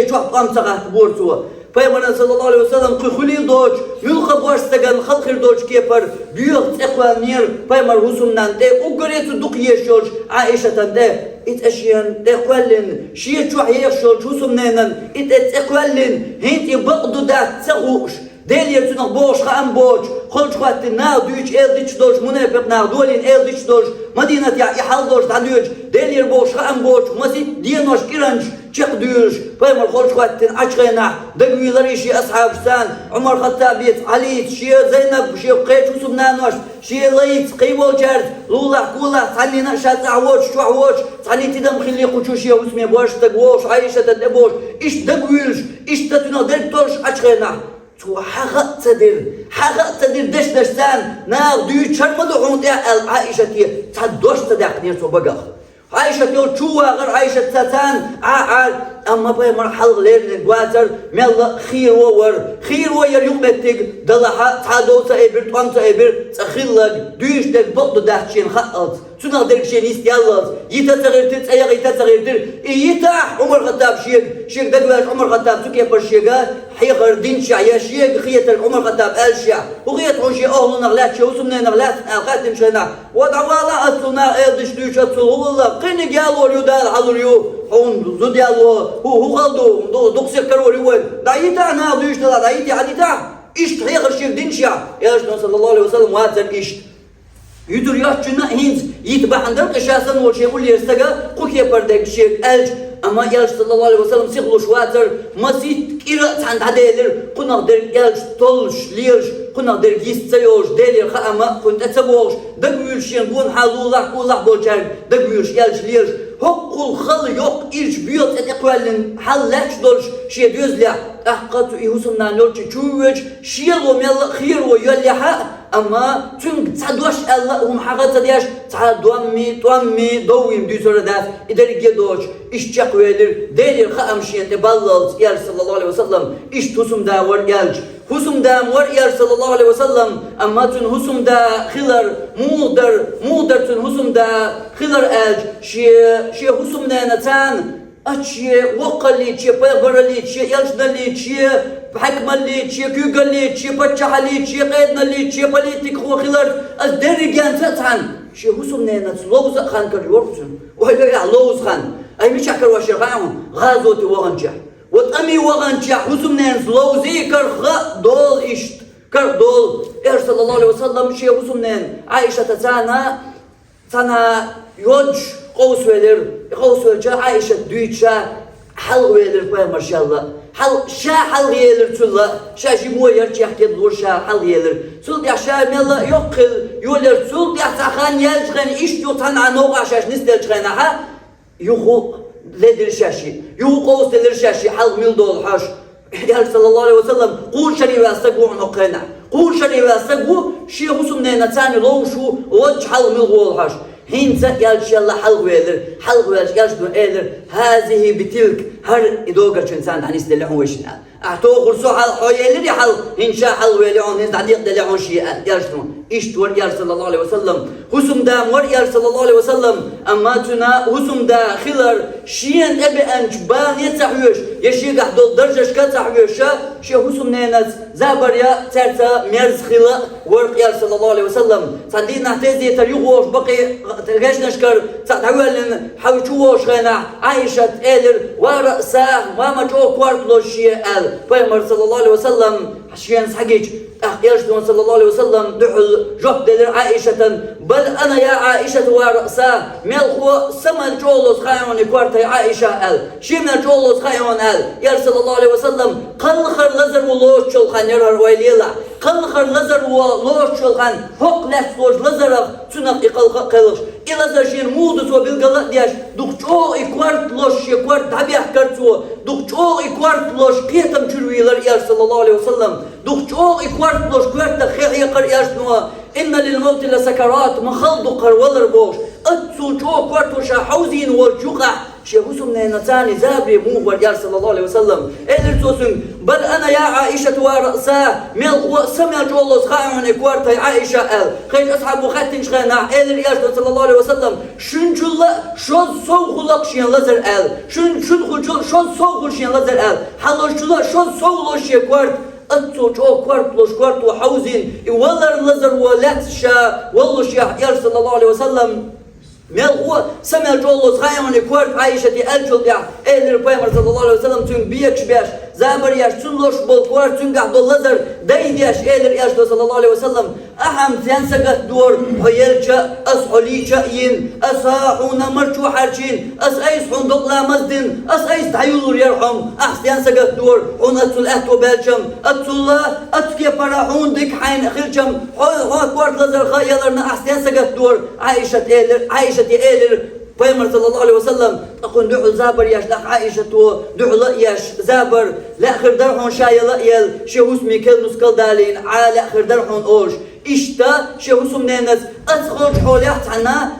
چوح قامتغات بورتوا Peygamber sallallahu aleyhi ve sellem kıhuli doç yulqa baştagan xalqir doç kepar büyük taqvanir Peygamber husumdan de o göretu duq yeşor Aişa'dan de it eşyan de qallin şiye çuh yeşor husumnan it taqallin hinti baqdu da tsagush Delier tu nog boos gaan boos, God gaat de na Duits eldich doos, munepek na dolin eldich doos, Madinat ya ihal doos da Duits, delier boos gaan boos, masit dienos kiranch, Çek Duits, Peygamber God gaat de açgena, dagwiler işi ashabstan, Umar Khattabiyet, Ali, Şia Zeynep, Şia Qeyç Usubnanos, Şia Layt, Qeybol Jard, Lullah Kullah, Tanina Şat Awoç, Şuawoç, Taniti dam khilli quchu Şia Usme boş da boş, Aişa da boş, iş dagwils, iş da tuna der toş açgena. تو حقق تدير دشتان نار ديو شرمدو عموديا عائشة تعدوش تداقنير تو بقى عائشة يو شوها غير عائشة تاتان أما بي مرحل غير نقواتر ميلا خير وير يومتك دلها تعدو تأبير طوان تأبير تخيلك ديوش دك بقدو داخشين خقلت سنة دركشين يستيالات يتا تغيرتر تأيغ يتا تغيرتر يتا عمر خطاب شيك دقواش عمر خطاب سوكي برشيقات حيغر دين شعيا شيك خيط عمر خطاب الشيع وغيط عشي أهل نغلات شي وسمنا نغلات قاتم شنا ودعوالا أصلنا إردش دوش أصل والله قيني قالوا يدال حضريو هون زوديالو هو قالدو دوكسير كروري وين دايتا أنا دوش دلا دايتي عديتا إيش حيغر شيك دين شيع يا رسول صلى الله عليه وسلم واتر إيش يدور يحجنا هينز يتبع عندك أشياء وشيء يقول لي استجا قوك يبردك شيء ألج أما يالش صلى الله عليه وسلم سيغلو شواتر مسيت كيرا عند هديلر قلنا در يالش طلش ليرش قلنا در يستيوش ديلر خأما كنت أتبوش دقويلشين بون حالولا كولا بوجر دقويلش يالش ليرش هقول خل يق إيش بيوت أتقبلن حلش دولش شيء يزلع أحقت يهوسمنا نورش شويش شيء وميل خير ويلي حق أما تون تعدوش الله هم حقت دياش تعدوامي دويم دي سورة داس إداري جدوش إيش جاكويلر ديلر خامشين تبللت يا صلى الله عليه وسلم إيش توسم دا ورجالج حسم دا يا صلى الله عليه وسلم أما تون حسم دا خلر مودر تون حسم دا خلر أج شي حسم دا نتان أشي وقلي شي بيغرلي شي يلجنلي شي بحكملي شي كوغلي شي بتشحلي شي قيدنلي شي بوليتيك هو خلر الدرجان تتعن شي حسم دا لوز خان كريورتون ولا يا لوز خان أي مش أكر وشرعهم غازوتي وغنجح وتأمي وغنجح حسم دا لوزي كرخ دول إشت Kırk dol, sallallahu aleyhi ve sellem şey husumnen Aişe sana yolc qavus verir, qavus verir Aişe düyçe hal verir Peygamber inşallah. Hal gelir tülla, jimu yer yahked lur hal gelir. Sul ya mella yok kıl, yoler sul ya sahan yelçgen iş yotan anoğa nistel çgena ha. Yuhu ledir şaşı, yuhu qavus ledir şaşı hal mil dol haş. Ya sallallahu aleyhi ve sellem qul şeri ve astagu nuqena. Qul şeri ve astagu şi husum ne natani lo şu wajhal mil gol haş. Hinsa yalşallah hal verir, hal verir, yalşdu elir. Hazihi bitilk her idoga insan hanis delahun weşna. Ahto qursu hal hoyelir hal inşa hal veli on his dadiq delahun şi yalşdu. İşt var ya sallallahu aleyhi ve sellem. Husumda var ya sallallahu aleyhi ve sellem. Amma tuna husumda khilar şiyen ebe enç ban yetahüş. Yeşi gahdol darjaş katahüşa. Şi husum nenaz zabar ya terta merz khila var ya sallallahu aleyhi ve sellem. Sandin nahtezi yeter yugoş baqi تلقاش نشكر تحول حوشوش غنا عايشة إلر ورأسه وما جو كوارت لو شيء قال بيمر صلى الله عليه وسلم حشيان سحقيج يرشدون صلى الله عليه وسلم دحل جهد دلر عائشة بل أنا يا عائشة ورأسه ملخو سمن جولوس خايون كوارت عائشة قال شيمنا جولوس خايون قال يا صلى الله عليه وسلم قل خر لزر ولوش شلخان يرهر ويليلا قل خر لزر ولوش شلخان حق لسوش لزرق تنق قلق İlaza şiir mudu to bilgalı diyaş dukço ikvart loş ikvart tabiah kartso dukço ikvart loş piyetam çürüyler ya sallallahu aleyhi ve sellem dukço ikvart loş kvarta khiya qar yashnuwa inna lil maut la sakarat ma khaldu qarwalar boş atsu ço kvarto sha hawzin wa juqa şehusum ne natani zabri mu var ya sallallahu aleyhi ve sellem elir tosun bal ana ya Aişe ve ra'sa mel wa samel jollos khayon ikvarta Aişe el khay ashabu khatin shkhana elir ya sallallahu aleyhi ve sellem şunculla şol soğulak şiyan lazer el şun şol soğul şiyan lazer el haloşula şol soğuloş ikvart أنتو جو كوارتلوش كوارتو حوزين ولر لزر ولاتشا والله يا صلى الله عليه وسلم مال هو سمع جولوس خايوني كوارت عايشة ألجل يا إهل البيمر صلى الله عليه وسلم تون بيكش بياش زابر ياش تنلوش بول كوارت تون قاعد اللزر دايد ياش إهل ياش صلى الله عليه وسلم أهم تنسقت دور هيلجا أس عليجا ين أساحونا مرجو حرجين أس أيس حندق لا مزدن أس أيس تعيولور يرحم أحس تنسقت دور هون أتول أهتو بلجم أتول أتكي براحون ديك حين خلجم هو كوارت لزر خايلرنا أحس تنسقت دور عايشة إهل Peygamber sallallahu aleyhi ve sellem akun du'u zaber yaş la Aişe tu du'u la yaş zaber la akhir darhun şayla yel şehus mikel nuskal dalin ala akhir darhun oş işte şehusum nenes askhoj holat ana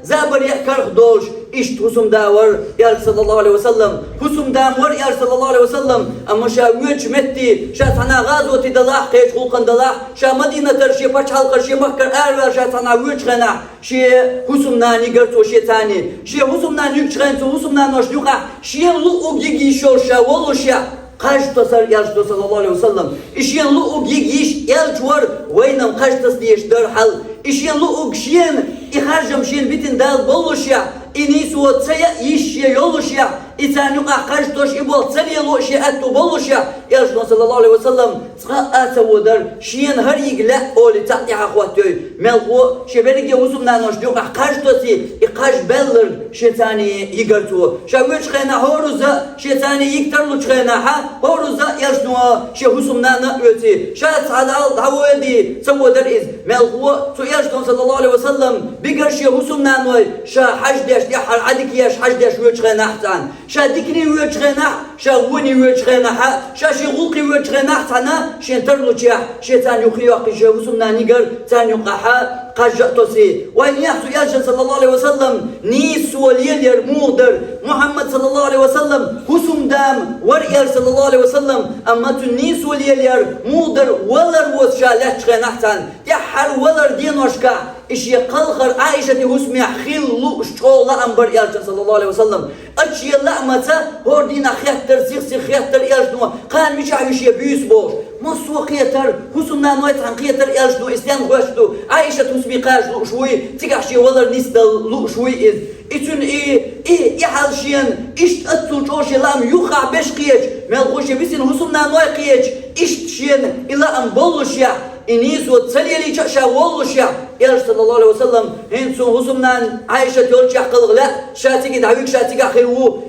zaber ya karh doş işte husum davar ya sallallahu aleyhi ve sellem husum damar ya sallallahu aleyhi ve sellem ama şavüç metti şatana gazoti dalah qeç hulqan dalah şa madina terşi paç halqa şi makkar erver şatana vüç gana şi husum nani gerto şetani şi husum nani yükçren husum nani noş yuqa şi lu ugigi şorşa voluşa Kaç tasar yarıştı sallallahu aleyhi ve sellem. İşyen lu'u gigiş yel çuvar veynam kaç tas diyeş derhal. İşyen lu'u gşiyen iharcam şiyen bitin dal boluşya. İnis o tsaya işye yoluşya. İtan yuqa kaç toş ibol tsaliye loşya attu boluşya. Yarıştı sallallahu aleyhi ve sellem. Tıqa ata vodar şiyen her yigle oli ta'tiha khwatoy. Melqo şebelige husum nanoş yuqa kaç tosi kaç beller şeytani yigartu. Şavüç khana horuza şeytani yiktarlu khana ha horuza yarıştı şehusum nana öti. Şat halal davadi savodar iz melqo so yarıştı sallallahu aleyhi ve sellem bigar şehusum nanoy şa hajdeş yahar adik yaş hajdeş wüç khana ahsan. شا دكني وجهنا شا وني وجهنا شا شغلقي وجهنا حنا شنترلو جا شيطان يخيق جوزنا نيجر تان يقحا قجتوسي وين يحسو ياجل صلى الله عليه وسلم نيس وليل مودر محمد صلى الله عليه وسلم حسم دام وريال صلى الله عليه وسلم اما تنيس وليل مودر ولر وش لا تخنحتن يحر ولر دينوشكا إيش يقلخر عائشة هسمي خلو شولا أمبر يالشن صلى الله عليه وسلم أشي لعمتا هوردينا خياتر سيخسي خياتر يالشنو قان مش يبيس بوش مصو خياتر هسمنا نويت عن خياتر يالشنو إستيان خوشتو عائشة هسمي قاجلو شوي تيقاشي ولر نسدل لو شوي إذ إتون إيه حالشين إشت أتسو جوشي لام يوخع بش قيج مالغوشي بسين هسمنا نوي قيج إشت شين إلا أن بولشيا إنيس وتسلي لي شا والشيا يا صلى الله عليه وسلم هنسو هسمنا عائشة يولش يحقل لا شاتيك دعويك شاتيك خيرو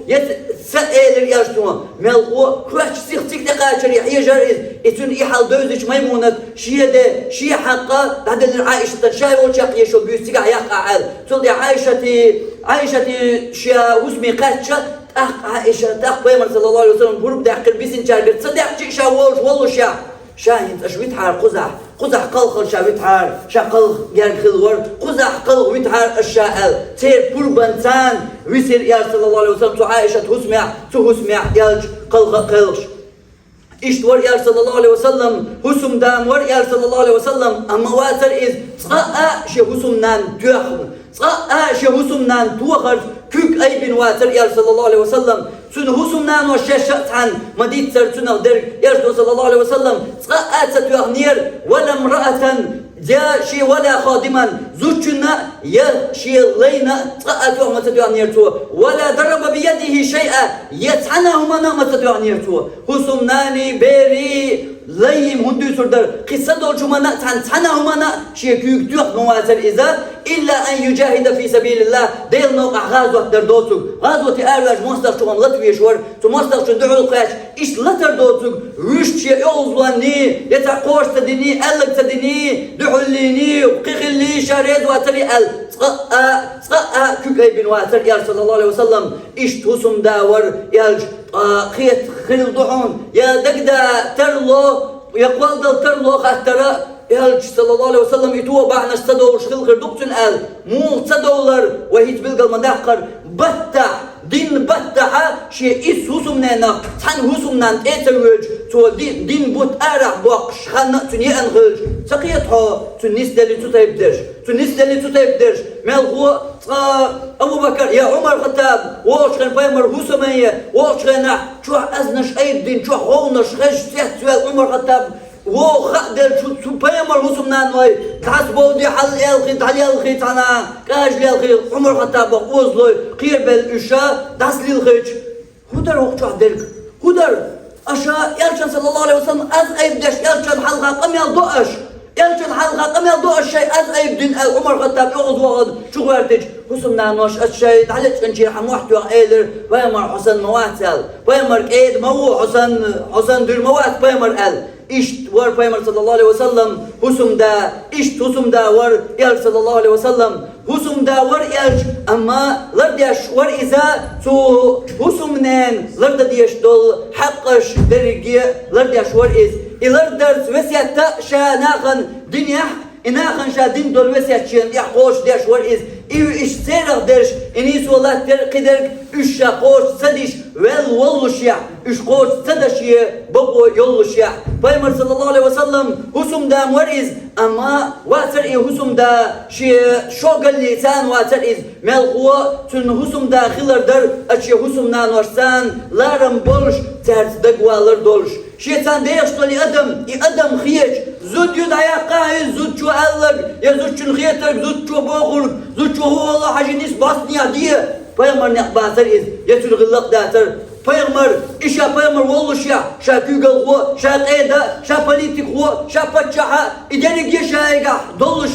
سأل يا شتوما مالغو كواش سيختيك دقاشر يحيى جاريز إتون إحال دوزش ميمونة شيا حقا بعد عائشة شاي ولش يحيى شو بيستيك يقع تقول عائشة شيا هسمي قاتشة عائشة بيمر صلى الله عليه وسلم برب داخل بيسن شارقر تصدق شا والله شا شاهد أشويت حار قزح قلخ شاويت حار شا قلخ جان خلور قزح قلخ ويت حار الشاعل تير بربنتان ويسير يا صلى الله عليه وسلم تو عائشة هسمع يالج قلخ إشتور يا صلى الله عليه وسلم هسم دام ور يا صلى الله عليه وسلم أما واتر إذ صاء شي هسم نان تيخن صاء شي هسم نان توخر كوك أي بن واتر يا صلى الله عليه وسلم سن هسم نان وشاشت عن مديد سر سنة درج يا صلى الله عليه وسلم صاء ستيخنير ولا امرأة جا شي ولا خادما زوجنا يا شي لينا صاء ما تتيخنيرتو ولا ضرب بيده شيئا يتعناهما ما تتيخنيرتو هسم ناني بيري ليم هندو سردر قصة دول جمانا تعناهما شي كوك تيخ مواتر إذا إلا أن يجاهد في سبيل الله ديل نوقع غازوة دردوتك غازوة أرواج مصدر شوان لطويشور مصدر شندعو القاش إيش لتر دوتك ويش شي أوزواني يتعقوش تديني ألق تديني دحليني وقيقلي شاريد واتري أل صقاء كوك أي بن واتر يا صلى الله عليه وسلم إيش تهسم داور يالج خيط خيل ضحون يا دقدا ترلو يقوال دل ترلو خاطر يالج صلى الله عليه وسلم يتوه بعنا استدور شخل غردوكتن أل مو تدولر وهيت بلغل مداقر بطح دين بطحة شيء إس هسمنا تحن هسمنا تأتوج تو دين بوت أرع بوقش خلنا تني أنغلج سقيتها تنيس دلي تتيبدرش مالغو أبو بكر يا عمر الخطاب واش كان بايمر هسمية واش كان شو أزنش أي دين شو هونش خش سيحت عمر الخطاب و خدر شو بايمر هسمنا نوي تحسبوا دي حل يلخي تانا كاج يلخي عمر الخطاب وزلوي قيبل إشاء داس للخيج هدر وقت عدلك هدر أشا يلشن صلى الله عليه وسلم أز أيبدش يلشن حلقة قم يلضوش يلشن حلقة قم يلضوش شيء أز أيبدين عمر الخطاب يغض وغض شو غيرتج هسمنا نوش الشيء تعلت انشي حم واحد وقيلر بايمر حسن مواتل بايمر كيد مو حسن دير موات بايمر ال إشت ور بايمر صلى الله عليه وسلم هسم دا ور يال صلى الله عليه وسلم هسم دا ور يالج أما لرديش ور إذا تو هسمنان لرديش دول حقش درجي لرديش ور إذ إلردرس وسيتا شاناخن دنيا إناخن شادين دول وسيتشين يحقوش ديش ور إذ إيش سيرغ درش إنيس والله قدرك إيش قوش سديش والشيع إيش قوش سدشي بقو يولشيع بايمر صلى الله عليه وسلم هسم دا مريز أما واتر هسم دا شي شوغل لسان واتر ملغوة تن هسم دا خلر در أشي هسم نان ورسان لارم بولش ترس دقوالر دولش شيطان ديش طولي أدم خيج زود يدعي قاهز زود شو ألق يا زود شو خيتك زود شو بوخلق زود شو هو الله حاجة نيس باصني عديه بايمر نقباتر يتل غلق داتر بايمر إشا بايمر والله شا كيغل هو شا قيدة شا بوليتيك هو شا بتشاحة إدارك يشايقة دول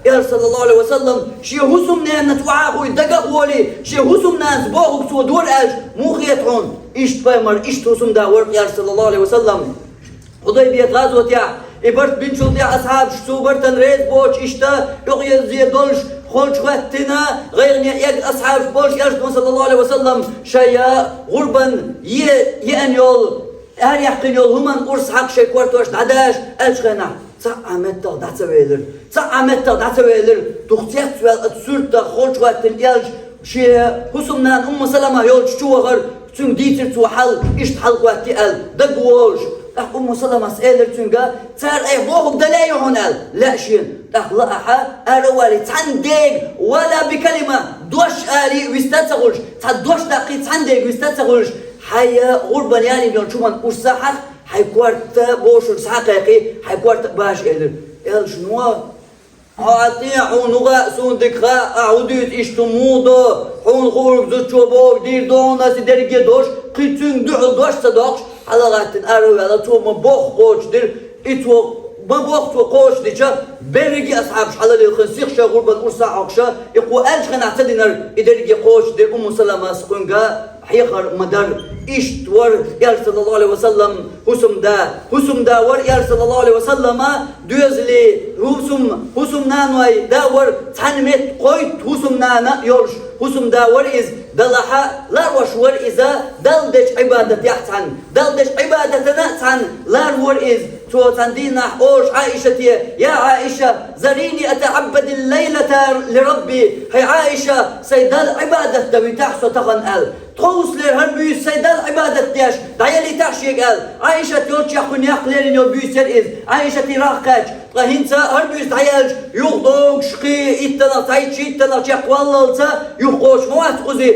يا صلى الله عليه وسلم شي هسمنا نتوعاقو يدقق ولي شي هسمنا زبوغو سو دور أج مو خيطعون إشت بايمر إشت هسم دا ورق يا صلى الله عليه وسلم حديبية غزوة يا إبرت بن شلط يا أصحاب شتو برتن ريز بوش إشتا يقيا زي دولش خلش وقتنا غير يك أصحاب بوش يا صلى الله عليه وسلم شيا غربا يأن يول هر يحقن يول همان قرص حق شي كورتوش عداش أشغنا عمتها دعت ويلر تختيات سوال أتسورتا خلش وقتن يالش شي هسمنا سلمة يول شو غر تون ديتر تو حل إشت حل وقتي دقوش سلمة سألر تنجا تار أي بوه بدلاي هنال لا شين لا أحد أروالي تندق ولا بكلمة دوش آلي ويستتغلش تدوش دقي تندق ويستتغلش حيا غربا يعني بيون شو من أرساحة حيكوارت بوش حقيقي حيكوارت باش إلر إل شنو أعطي حونغا سوندكها أعوديت إشتمودا حون غرب زوجوبو دير دونا سيدرجي دوش قيتون دوش صدقش على غاتن أروي على تو مبوخ قوش دير إتو مبوخ تو قوش ديشا برجي أصحابش على الخنسيخ شا غرب الأرسا عقشا يقول ألش خنا اعتدنر إدرجي قوش دير سلمة سقنجا حيخر مدار إشتور يا رسول الله عليه وسلم حسم دا ور يا رسول الله عليه وسلم دوزلي حسم نانوي دا ور تنمت قويت حسم نانا يورش حسم دا ور إز دلها لا وش ور إذا دلدش عبادة يحسن دلدش عبادتنا تن لا ور إز تو تندينا أوش عائشة يا عائشة زريني أتعبد الليلة لربي هي عائشة سيدال عبادة دوي تحسو تغن توصل هربي سيدال عبادة دياش دايلي تحشيك عائشة تيوتش يخون يخلين يو بيسر إز عائشة تراقج هنسا هربي دايلش يغضوك شقي إتنا تايتشي إتنا تيق والله يخوش موات غزي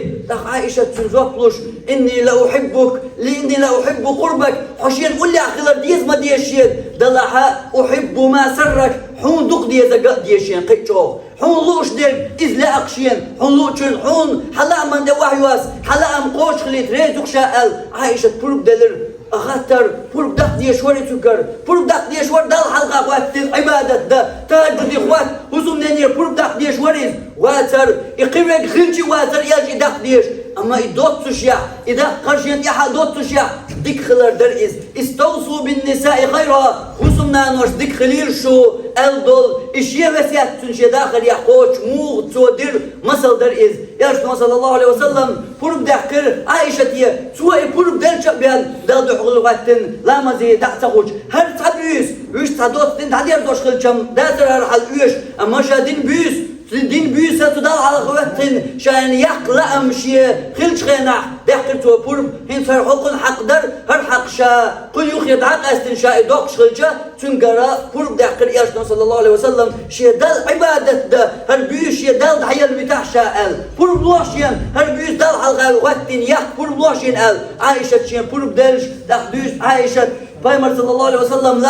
عائشة تنزوبلوش إني لا أحبك لإني لا أحب قربك حشين قول لي أخلر ديز ما ديشين دلها أحب ما سرك حون دق ديزا ديشين قيتشو حون لوش دير إذ لا أقشين حون لوشن حون حلا من دواح يواس حلا أم قوش خليت ريزوك شاءل عائشة بروب دلر أخطر بروب دق ديشوري تكر بروب دق ديشور دل حلقة وقت عبادة دا تاجد إخوات هزوم نينير بروب دق ديشوري واتر إقيمك خلشي واتر ياجي دق ديش أما إدوت تشيع إذا قرشين يحا دوت تشيع ديك خلر در إز استوصوا بالنساء خيرها خصمنا نوش ديك خليل شو ألدول إشياء وسيات تنشي داخل يحقوش موغ تودير مصل در إز يارشتما صلى الله عليه وسلم پرب دحكر عائشة تيه سوى پرب دلشق بيان دادو حقلواتن لامزي دعتقوش هر تبيس ويش تدوتن تعدير دوش خلشم داتر هر حال ويش أما شادين بيس دين بيسة تدال على خواتن شان يقلع أمشي خلش خيناح دحكر تو پرب هن سر حقن حق در هر حق شا قل يخيط عق استنشاء دوقش خلشة تنقرا پرب دحكر يارشتما صلى الله عليه وسلم شي دال عبادة دا هر بيش يدال دحيال بتاح شاء پرب لوشين هر بيش دال على خواتن يح پرب لوشين عائشة شين پرب دلش دخدوش عائشة بايمر صلى الله عليه وسلم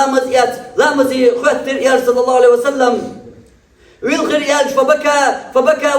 لامزي خواتر يار صلى الله عليه وسلم ويلغر يالش فبكى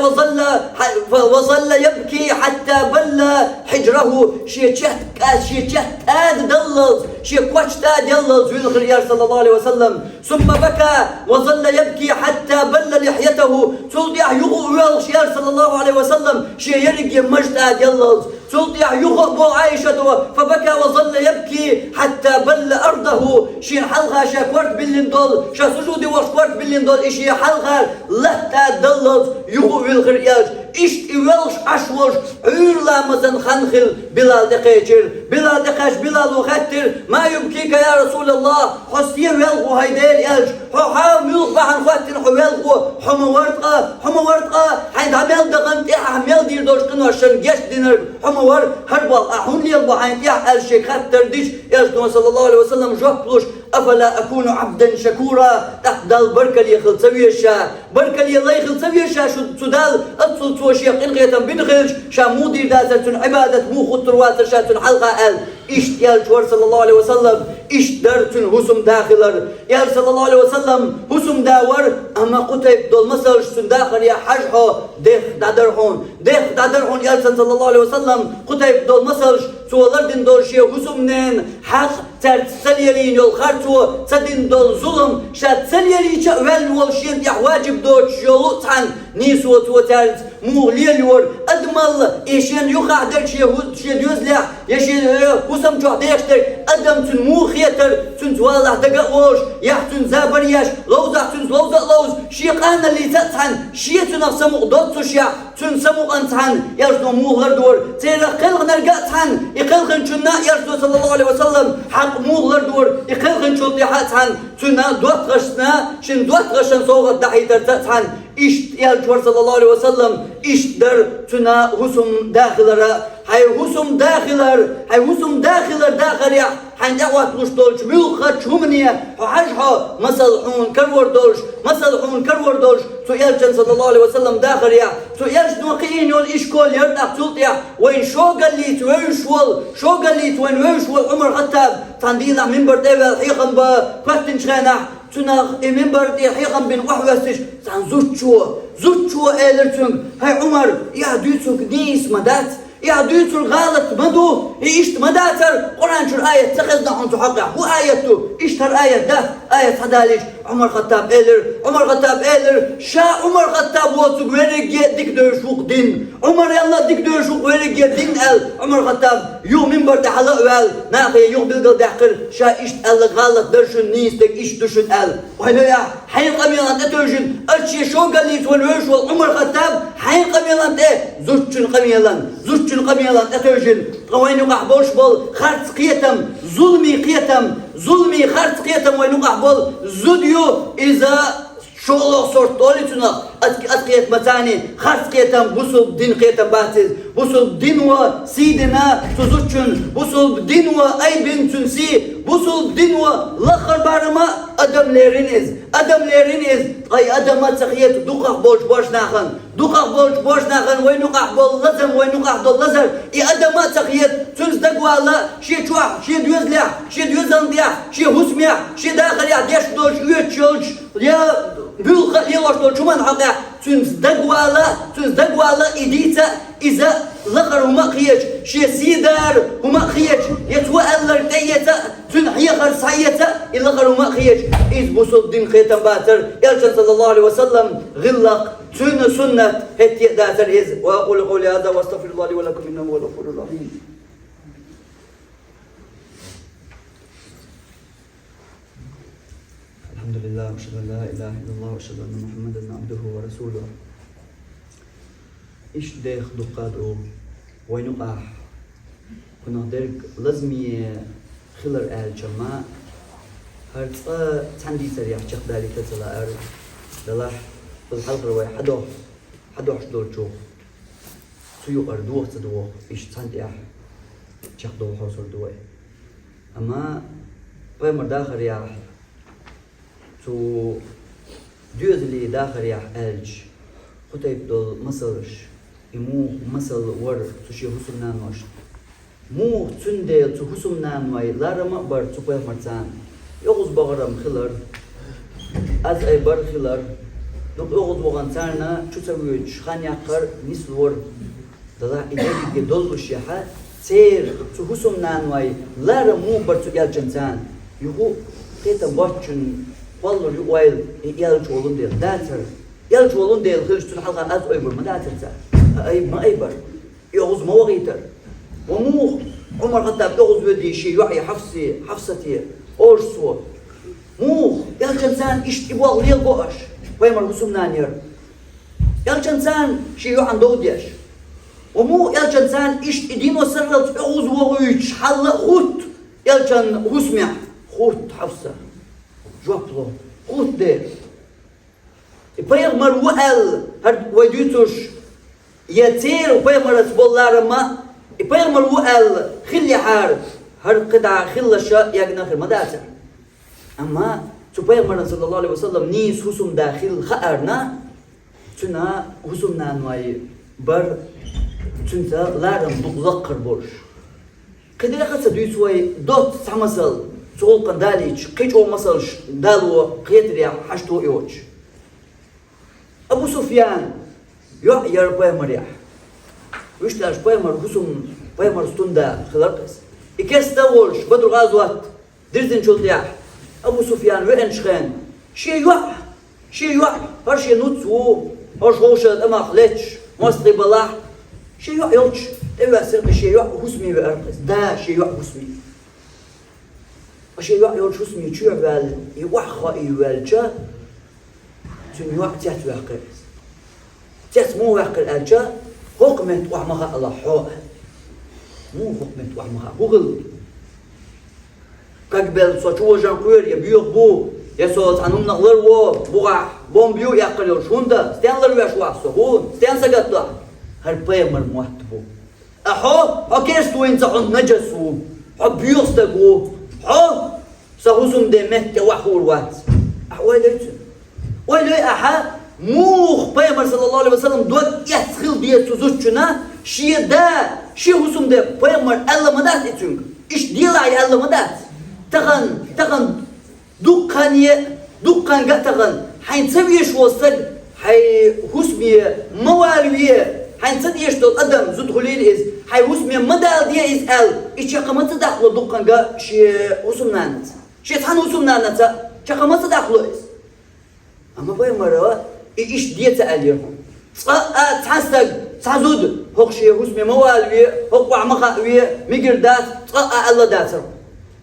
وظل يبكي حتى بل حجره شي تاد دلز شي كوتش تاد يلز ويلغر يالش صلى الله عليه وسلم ثم بكى وظل يبكي حتى بل لحيته تلطيع يغو يالش يالش صلى الله عليه وسلم شي يرقي مجتاد يلز تلطيع يغو عائشة فبكى وظل يبكي حتى بل أرضه شي حلغة شاكورت باللندول شا سجودي وشكورت باللندول إشي حلغة لحتا دلز يغو ويلغر يالش إشت إيوالش أشوش عيرلا مزن خنخل بلال دقاش بلال وخاتر ما يبكيك يا رسول الله حسير ويلغو هيدال يالش حام يلغو عن خواتر حويلغو حما ورطقا حين عمال دقن تيح عمال دير دوش قنوشن جاش دينر حما ورط هربال أحون ليلغو حين تيح الشيك خاتر ديش يالشتما صلى الله عليه وسلم جوابلوش أفلا أكون عبدا شكورا تحدال بركة لي خل سويشا بركة لي الله يخل سويشا شو تدال أتصل توشيق إنقيتا بنخلش شا مودير داتر عبادة مو خطر واتر شاتن حلقة قال إشت يا الجوار صلى الله عليه وسلم إشت درتن هسم داخلر يا صلى الله عليه وسلم هسم داور أما قتيب دول مسلش سن داخل يا حجحو ديخ دادرحون يا صلى الله عليه وسلم قتيب دول مسلش سوالردن دول شيء هسم نين حق تسليلين يول خارتو تدين دول ظلم شات سليلي شوال والشين يح واجب دوت شلوت عن نيسو توتارت مو ليلور أدمل إيشين يقع درك شيء يزلع يشين وسم جوع ديشتر أدم تن مو خيتر تن توالح دقاوش يحتن زابرياش لوزع تن لوزع لوز شيقان اللي تتعن شيء تنفسمو دوت سوشيا تن سمو أنتعن يرجو مو غردور تيرا قلغ نرقاتعن يقلغن جنا يرجو صلى الله عليه وسلم حق مو غردور يقلغن جنا يحاتعن تنا دوت غشنا شن دوت غشن صوغ الدحيتر تتعن İşt elçi sallallahu aleyhi ve sellem iştler tüna husum dahilara hay husum dahilar hay husum dahilar dahariya hay da'wat luş dolç mülkat humniye hajha masalhun karwar dolç masalhun karwar dolç to elçi sallallahu aleyhi ve sellem dahariya to elçi nuqin yol işkol yerdak tultiya ve şogallit ve şwal şogallit ve şwal Umar Khattab tandila minber devel hiqan ba fatin şana tuna minber di hiqan bin wahwasish tan زوجو إلرتون هاي عمر يا دوتك نيس مدات يا دوتك غلط مدو إيشت مداتر قرآن شو الآية تخذنا عن تحقق هو آيته إيشتر آية ده آية هداليش عمر خطاب إلر شا عمر خطاب واتو ورقية ديك دوشوق دين عمر يلا ديك دوشوق ورقية دين عمر خطاب يو منبر تحلق وال ناقية يو بلقل دحقر شا إيشت غلط درشن نيستك إيش دوشن وهنا يا حين قبيلان تتوجن أشي شو قليت ونوشول عمر خطاب حين قبيلان ده زوجن قبيلان تتوجن وين وقع بوش بول خرط قيتم ظلمي خرط قيتم وين وقع بول زوديو إذا شغل صورت دولتنا أتقيت متاني خرط قيتم بوصل دين قيتم باتز بوصل دين وسيدنا تزوجن بوصل دين وأي بنتن سي بوصل دين لخر بارما adamlarınız ay adama taqiyet duqaq boş naxan ve nuqaq bol lazım ve nuqaq dol lazar adama taqiyet tüzde gwala şe düzlya şe düzandiya şe husmiya şe daxiliya deş doş üç yolç ya bul yaloş dol çuman haqa tüzde gwala idita iza لقر هما خيج شي سيدار هما خيج يتوالر ديتا تنحية خرصيتا لقر هما خيج إذ بوصل دين خيتم باتر يرجل صلى الله عليه وسلم غلق تن سنة هتي داتر إذ وأقول قولي هذا واستغفر الله لي ولكم إنه هو الغفور الرحيم الحمد لله وأشهد أن لا إله إلا الله وأشهد أن محمدا عبده ورسوله إيش داخ دقادو وينقع كنا درك لازمي خلر الجماعة هرتا تندي سريع شخ ذلك تلا دلاح بالحلقة روي حدو حدور جو سيو أردوه تدوه إيش تندي شخ دو حصل دوه أما بمر داخل يا تو جزلي داخل يا الج خطيب دول مصرش إمو مثل ور تشي حسم نانوش مو تندي تو حسم نانوي لارما بر تقوي مرتان يغوز بغرم خلر از أي بر خلر دوك يغوز بغان تارنا شو تسويج خان يقر مثل ور دلا إيجي دول وشيحة تير تو حسم نانوي لارمو بر تقيال جنتان يغو قيتا باتشن والله يقويل يالج ولون ديل داتر يالج ولون ديل خلش تنحلقا از أيبر ما داتر تا ما أيبر يغوز ما وغيتر ومو عمر خطاب يغوز ودي شي يوحي حفصتي أورسو مو يالجنسان إشت إبواغ ليل بوش ويمر حسوم نانير يالجنسان شي يوحن دوديش ومو يالجنسان إشت إدين وسرلت يغوز وغيش حل خوت يالجن حسمع خوت حفصة جوابلو خوت دير يبيغمر وقال هرد ويديتوش يتير وبيغمر تبولارما يبيغمر وقال خلي حار هر قطعة خلشة يقنا خير مداتر أما تبيغمر صلى الله عليه وسلم نيس حسم داخل خأرنا تنا حسم نانواي بر تنتا لارم بغلقر برش قدر قصة دويتوي دوت تعمسل تقول قنداليش قيش أو مسلش دالو قيتريا حشتو إيوش أبو سفيان يا ربي مريح وش لاش بيمر حسم بيمر ستوندا خلقس إكستا ولش بدر غازوات درزن شلتيا أبو سفيان وين شخان شيء يوح هرشي نوتسو هرش هوشة أما خلتش مصري بلاح شيء يوح تبع سرق شيء يوح حسمي بأرقس دا شيء يوح حسمي شيء يوح حسمي شو يوال يوح خائي والجا تن يوح تحت واقرس تحت مو واقر الجا حكمت وحمها الله حق مو حكمت وحمها بغل قبل صوتوا جان كوير يبيو بو يسوع عنهم نقدر وبقى بومبيو يأكلوا شوندا استيانلر ويشوا سهون استيان سجدوا هربيمر موتبو أحو كيستو إنت عن نجسو حبيوس تجو حو سهوزم دمت وحول وات أحو ليت ولا أحا موخ بيمر صلى الله عليه وسلم دوت يسخل ديت سوزوتشنا شيء دا شيء هوزم ده بيمر الله مدات إتشون إيش ديلا الله مدات تغن دكان قتغن حين تبيش وصل حي حسبي موالوية حين تديش دول أدم زود خليل إز حي حسبي مدال دي إز أل إيش يقام تدخل دكان قا شيء حسم نانت شيء تحن حسم نانت يقام تدخل إز أما باي مرة إيش دي تأليهم تحسك تحزود هوك شيء حسبي موالوية هوك وعمقاوية مقردات الله داتر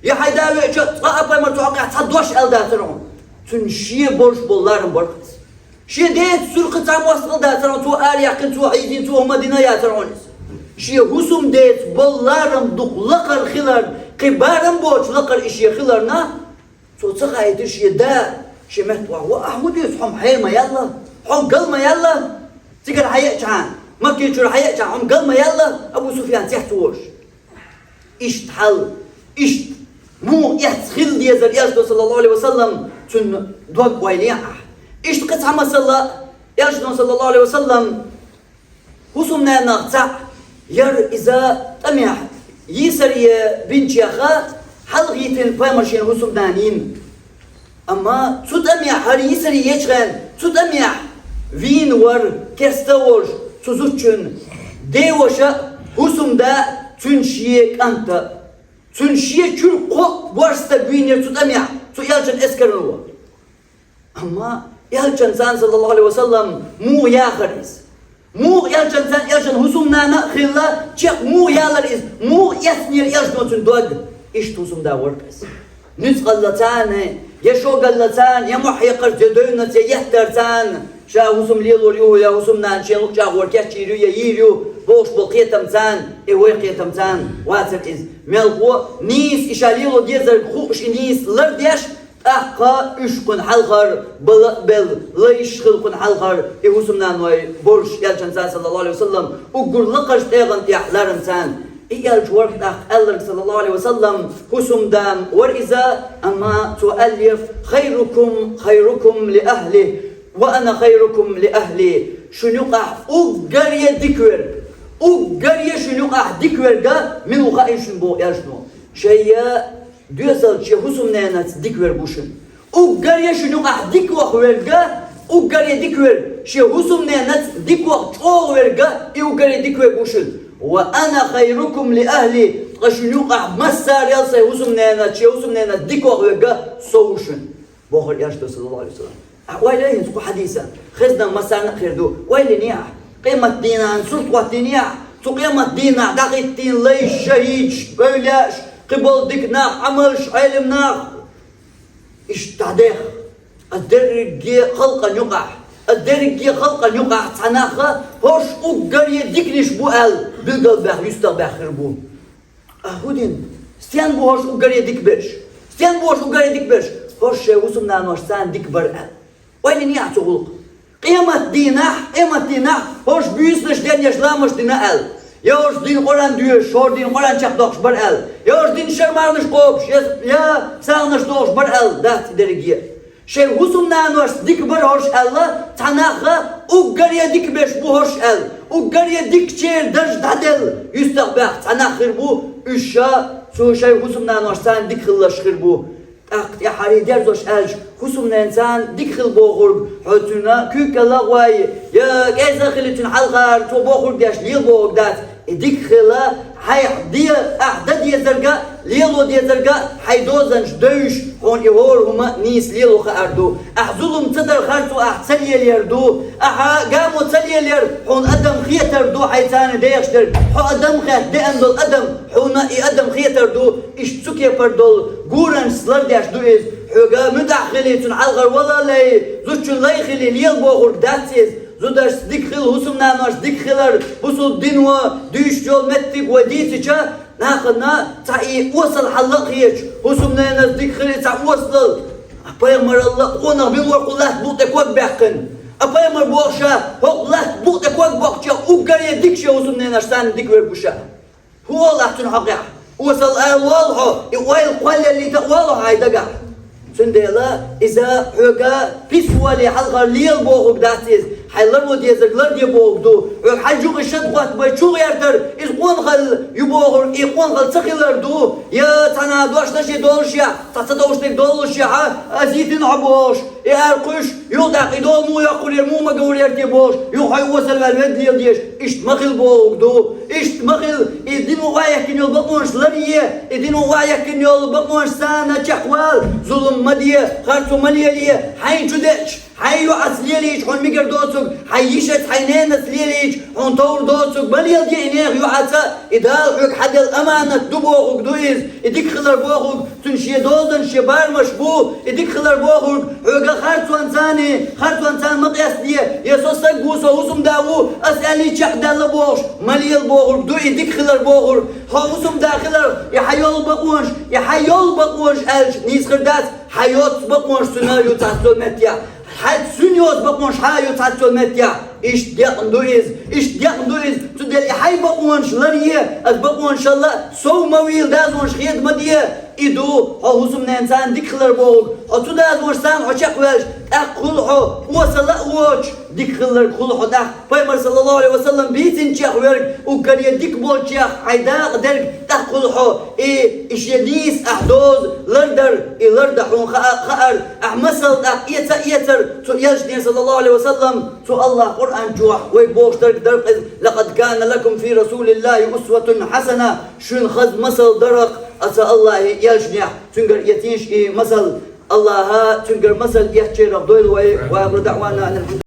يا حيداوي تقع باي مرة توقع تحدوش أل داترهم تنشي برش بولارن بركت شي ديت سرقة عم وصل داترون تو آرياقين تو عيدين تو مدينة ياترونس شي هسوم ديت بولارن دوق لقر خلال قبارن بوش لقر إشي خلالنا تو تقعيد شي دا شي مهتوا وأحمد يسحم حيل ما يلا حم قل ما يلا تقر حياء جعان ما كيتشور حياء جعان حم قل ما يلا أبو سفيان تحتوش إيش تحل إيش مو يحتخل ديزر ياسدو صلى الله عليه وسلم تن دوق ويليع إيش تقطع مسلا ياسدو صلى الله عليه وسلم هسمنا نقطع ير إذا تميح يسر بنت يخا حلقيتين بايمرشين هسمنا نين أما تتميح هر يسر يشغل تتميح فين ور كستوش تزوجن ديوشا هسمدا تنشيك أنت تنشيه كل قو ورسته بينير تدمع تو يالجن اسكرنوا أما يالجن زان صلى الله عليه وسلم مو ياخريز مو يالجن زان يالجن هسوم نانا خلا تشق مو يالريز مو يسنير يالجن تندوغ إيش توسم دا ورقس نس غلطان يشو غلطان يمحي قرد يدونا يهترتان شا هسوم ليلو ريو يا هسوم نان شيلوك شا وركاش يريو ييريو بوش بالقيتمتان إيوه قيتمتان واتر إز ملقو نيس إشاليلو ديزر خوش نيس لرديش أحقا إشكن حلقر بل ليشخل كن حلقر إيوه سمنان وي برش يالجنزان صلى الله عليه وسلم وقر لقش تيغن تيحلارمتان إيالج ورد ألرق صلى الله عليه وسلم هسم دام ورئزا أما تؤلف خيركم لأهله وأنا خيركم لأهلي شنوقع أقرية ديكور أقرية شنوقع ديكور من وقائن شنبو يرشنو شيء دوزل شيء هسم نانات ديكور بوشن أقرية شنوقع ديكور أقرية ديكور شيء هسم نانات ديكور أقرية ديكور بوشن وأنا خيركم لأهلي شنوقع مسار يلسي هسم نانات شيء هسم نانات ديكور سوشن بوخر يرشتو صلى الله عليه وسلم ويلي ينسكو حديثا خزنا مسارنا خيردو ويلي نيع قيمة دينا سلطة نيع تو قيمة دينا دقيقتين ليش شهيد بولاش قبل ديكنا عملش علمنا اشتعديخ الدرجي خلقا يقع الدرجي خلقا يقع تناخا هوش أقر يديكنش بوال بالقلب يستغبح خربون أهودين ستيان بو هوش أقر يديك برش ستيان بو هوش أقر يديك برش هوش وسمنا نوشتان ديك برقل ويلي نيع تغلق قيمة دينا هوش بيسنش دين يشلامش دينا ال يوش دين قران ديوش شور دين قران چاقدوش بر ال يوش دين شرمارنش قوبش يا سالنش دوش بر ال دات درجية شي هسم نانوش ديك بر هوش ال تناخا اقريا ديك بش بو هوش ال اقريا ديك چير درج دادل يستقبح تناخر بو اشا سو شي هسم نانوش سان ديك خلش خير بو يا حري درزوش ألش خصوم إنسان دخل بوخرج حتنا كيك لغواي يا كذا خلتن حلقة تو بوخرج داش ليل بوخ دات دخل حي دي أحد دي زرقة ليلو دي زرقة حي دوزنش دوش هون يهور هما نيس ليلو خاردو أحزلهم تدر خارتو أحسلي اليردو قاموا تسلي الير هون أدم خيتر دو حيتان ديشتر هو أدم خيت دي أندل أدم هون أدم خيتر دو إشتسكي بردول قورن سلر داش دو إز حقا مدخليتون عالغر ولا لي زوجون لا يخلي ليل بوغر داتيز زوداش ديكخل هسمنا ناش ديكخلر بوصل دينوا ديش جول متك وديتشا ناخدنا تعي وصل حلق هيك هسمنا ناس ديكخلي تاع وصل Peygamber Allah ona bin vakullah bu tekvak bakın. Peygamber bu akşa hoklah bu tekvak bakça ugarya dikşe uzun nenaştan dik ver buşa. Hu Allah tun haqqah. Wasal alwalhu iwal qalla li taqwalu haydaga. Sundela iza huga fiswali halqa liyal boğuk datiz. Haylar bu diyezekler diye boğdu. Hacuk işet qat bay çok yerdir. İz qonqal yuboğur i qonqal sıkılardu. Ya sana doşta şey doluşya. Tasa doşta doluşya ha. Azitin aboş. Eğer kuş yok taqid olmuyor kulir mu magor yerdi boş. Yok hay wasal velved diye diyeş. İşt makil boğdu. İşt makil idin uwayakin yol bakmışlar ye. İdin uwayakin yol bakmış sana çakval. Zulüm madiye. Khartu maliyeliye. Hay judeç. حيو عسليليش هون ميقر دوتسوك حيشت حينين سليليش هون طور دوتسوك بل يلدي إنيغ يوعسا إدال حق حد الأمانة دبوغوك دويز إديك خلر بوغوك تنشي دوزن شبار مشبو إديك خلر بوغوك حقا خارتو انساني خارتو انسان مقياس ديه يسوسك بوسو وسم داوو أسألي چاق دال بوغش مليل بوغوك دو إديك خلر بوغور ها وسم داخلر يحيول بقونش يحيول بقونش ألش نيس خردات حيوت بقونش سناريو تحتو متيا حد سنيوز بقونش حيو تحتو متيا إيش ديقندويز تدل حي بقونش لريه أز بقونش الله سو مويل دازونش خيد مديه إدو ها وسم نانسان ديك خلر بوغ ها تو دازونش سان ها چاقوالش أقل ها وصلا ووش ديك خلر خل ها ده پیغمبر صلى الله عليه وسلم بيتن چاقوالك وكريه ديك بول چاق حيداق درك تقل ها إيش يديس أحدوز لردر لردحون خأر أحمسل إيتر تو يلجنين صلى الله عليه وسلم تو الله قرآن جوح ويبوش درك درق لقد كان لكم في رسول الله أسوة حسنة شن خذ مسل درق أسا الله يلجنيح تنقر يتيش مسل الله تنقر مسل يحجي رب دويل ويبر دعوانا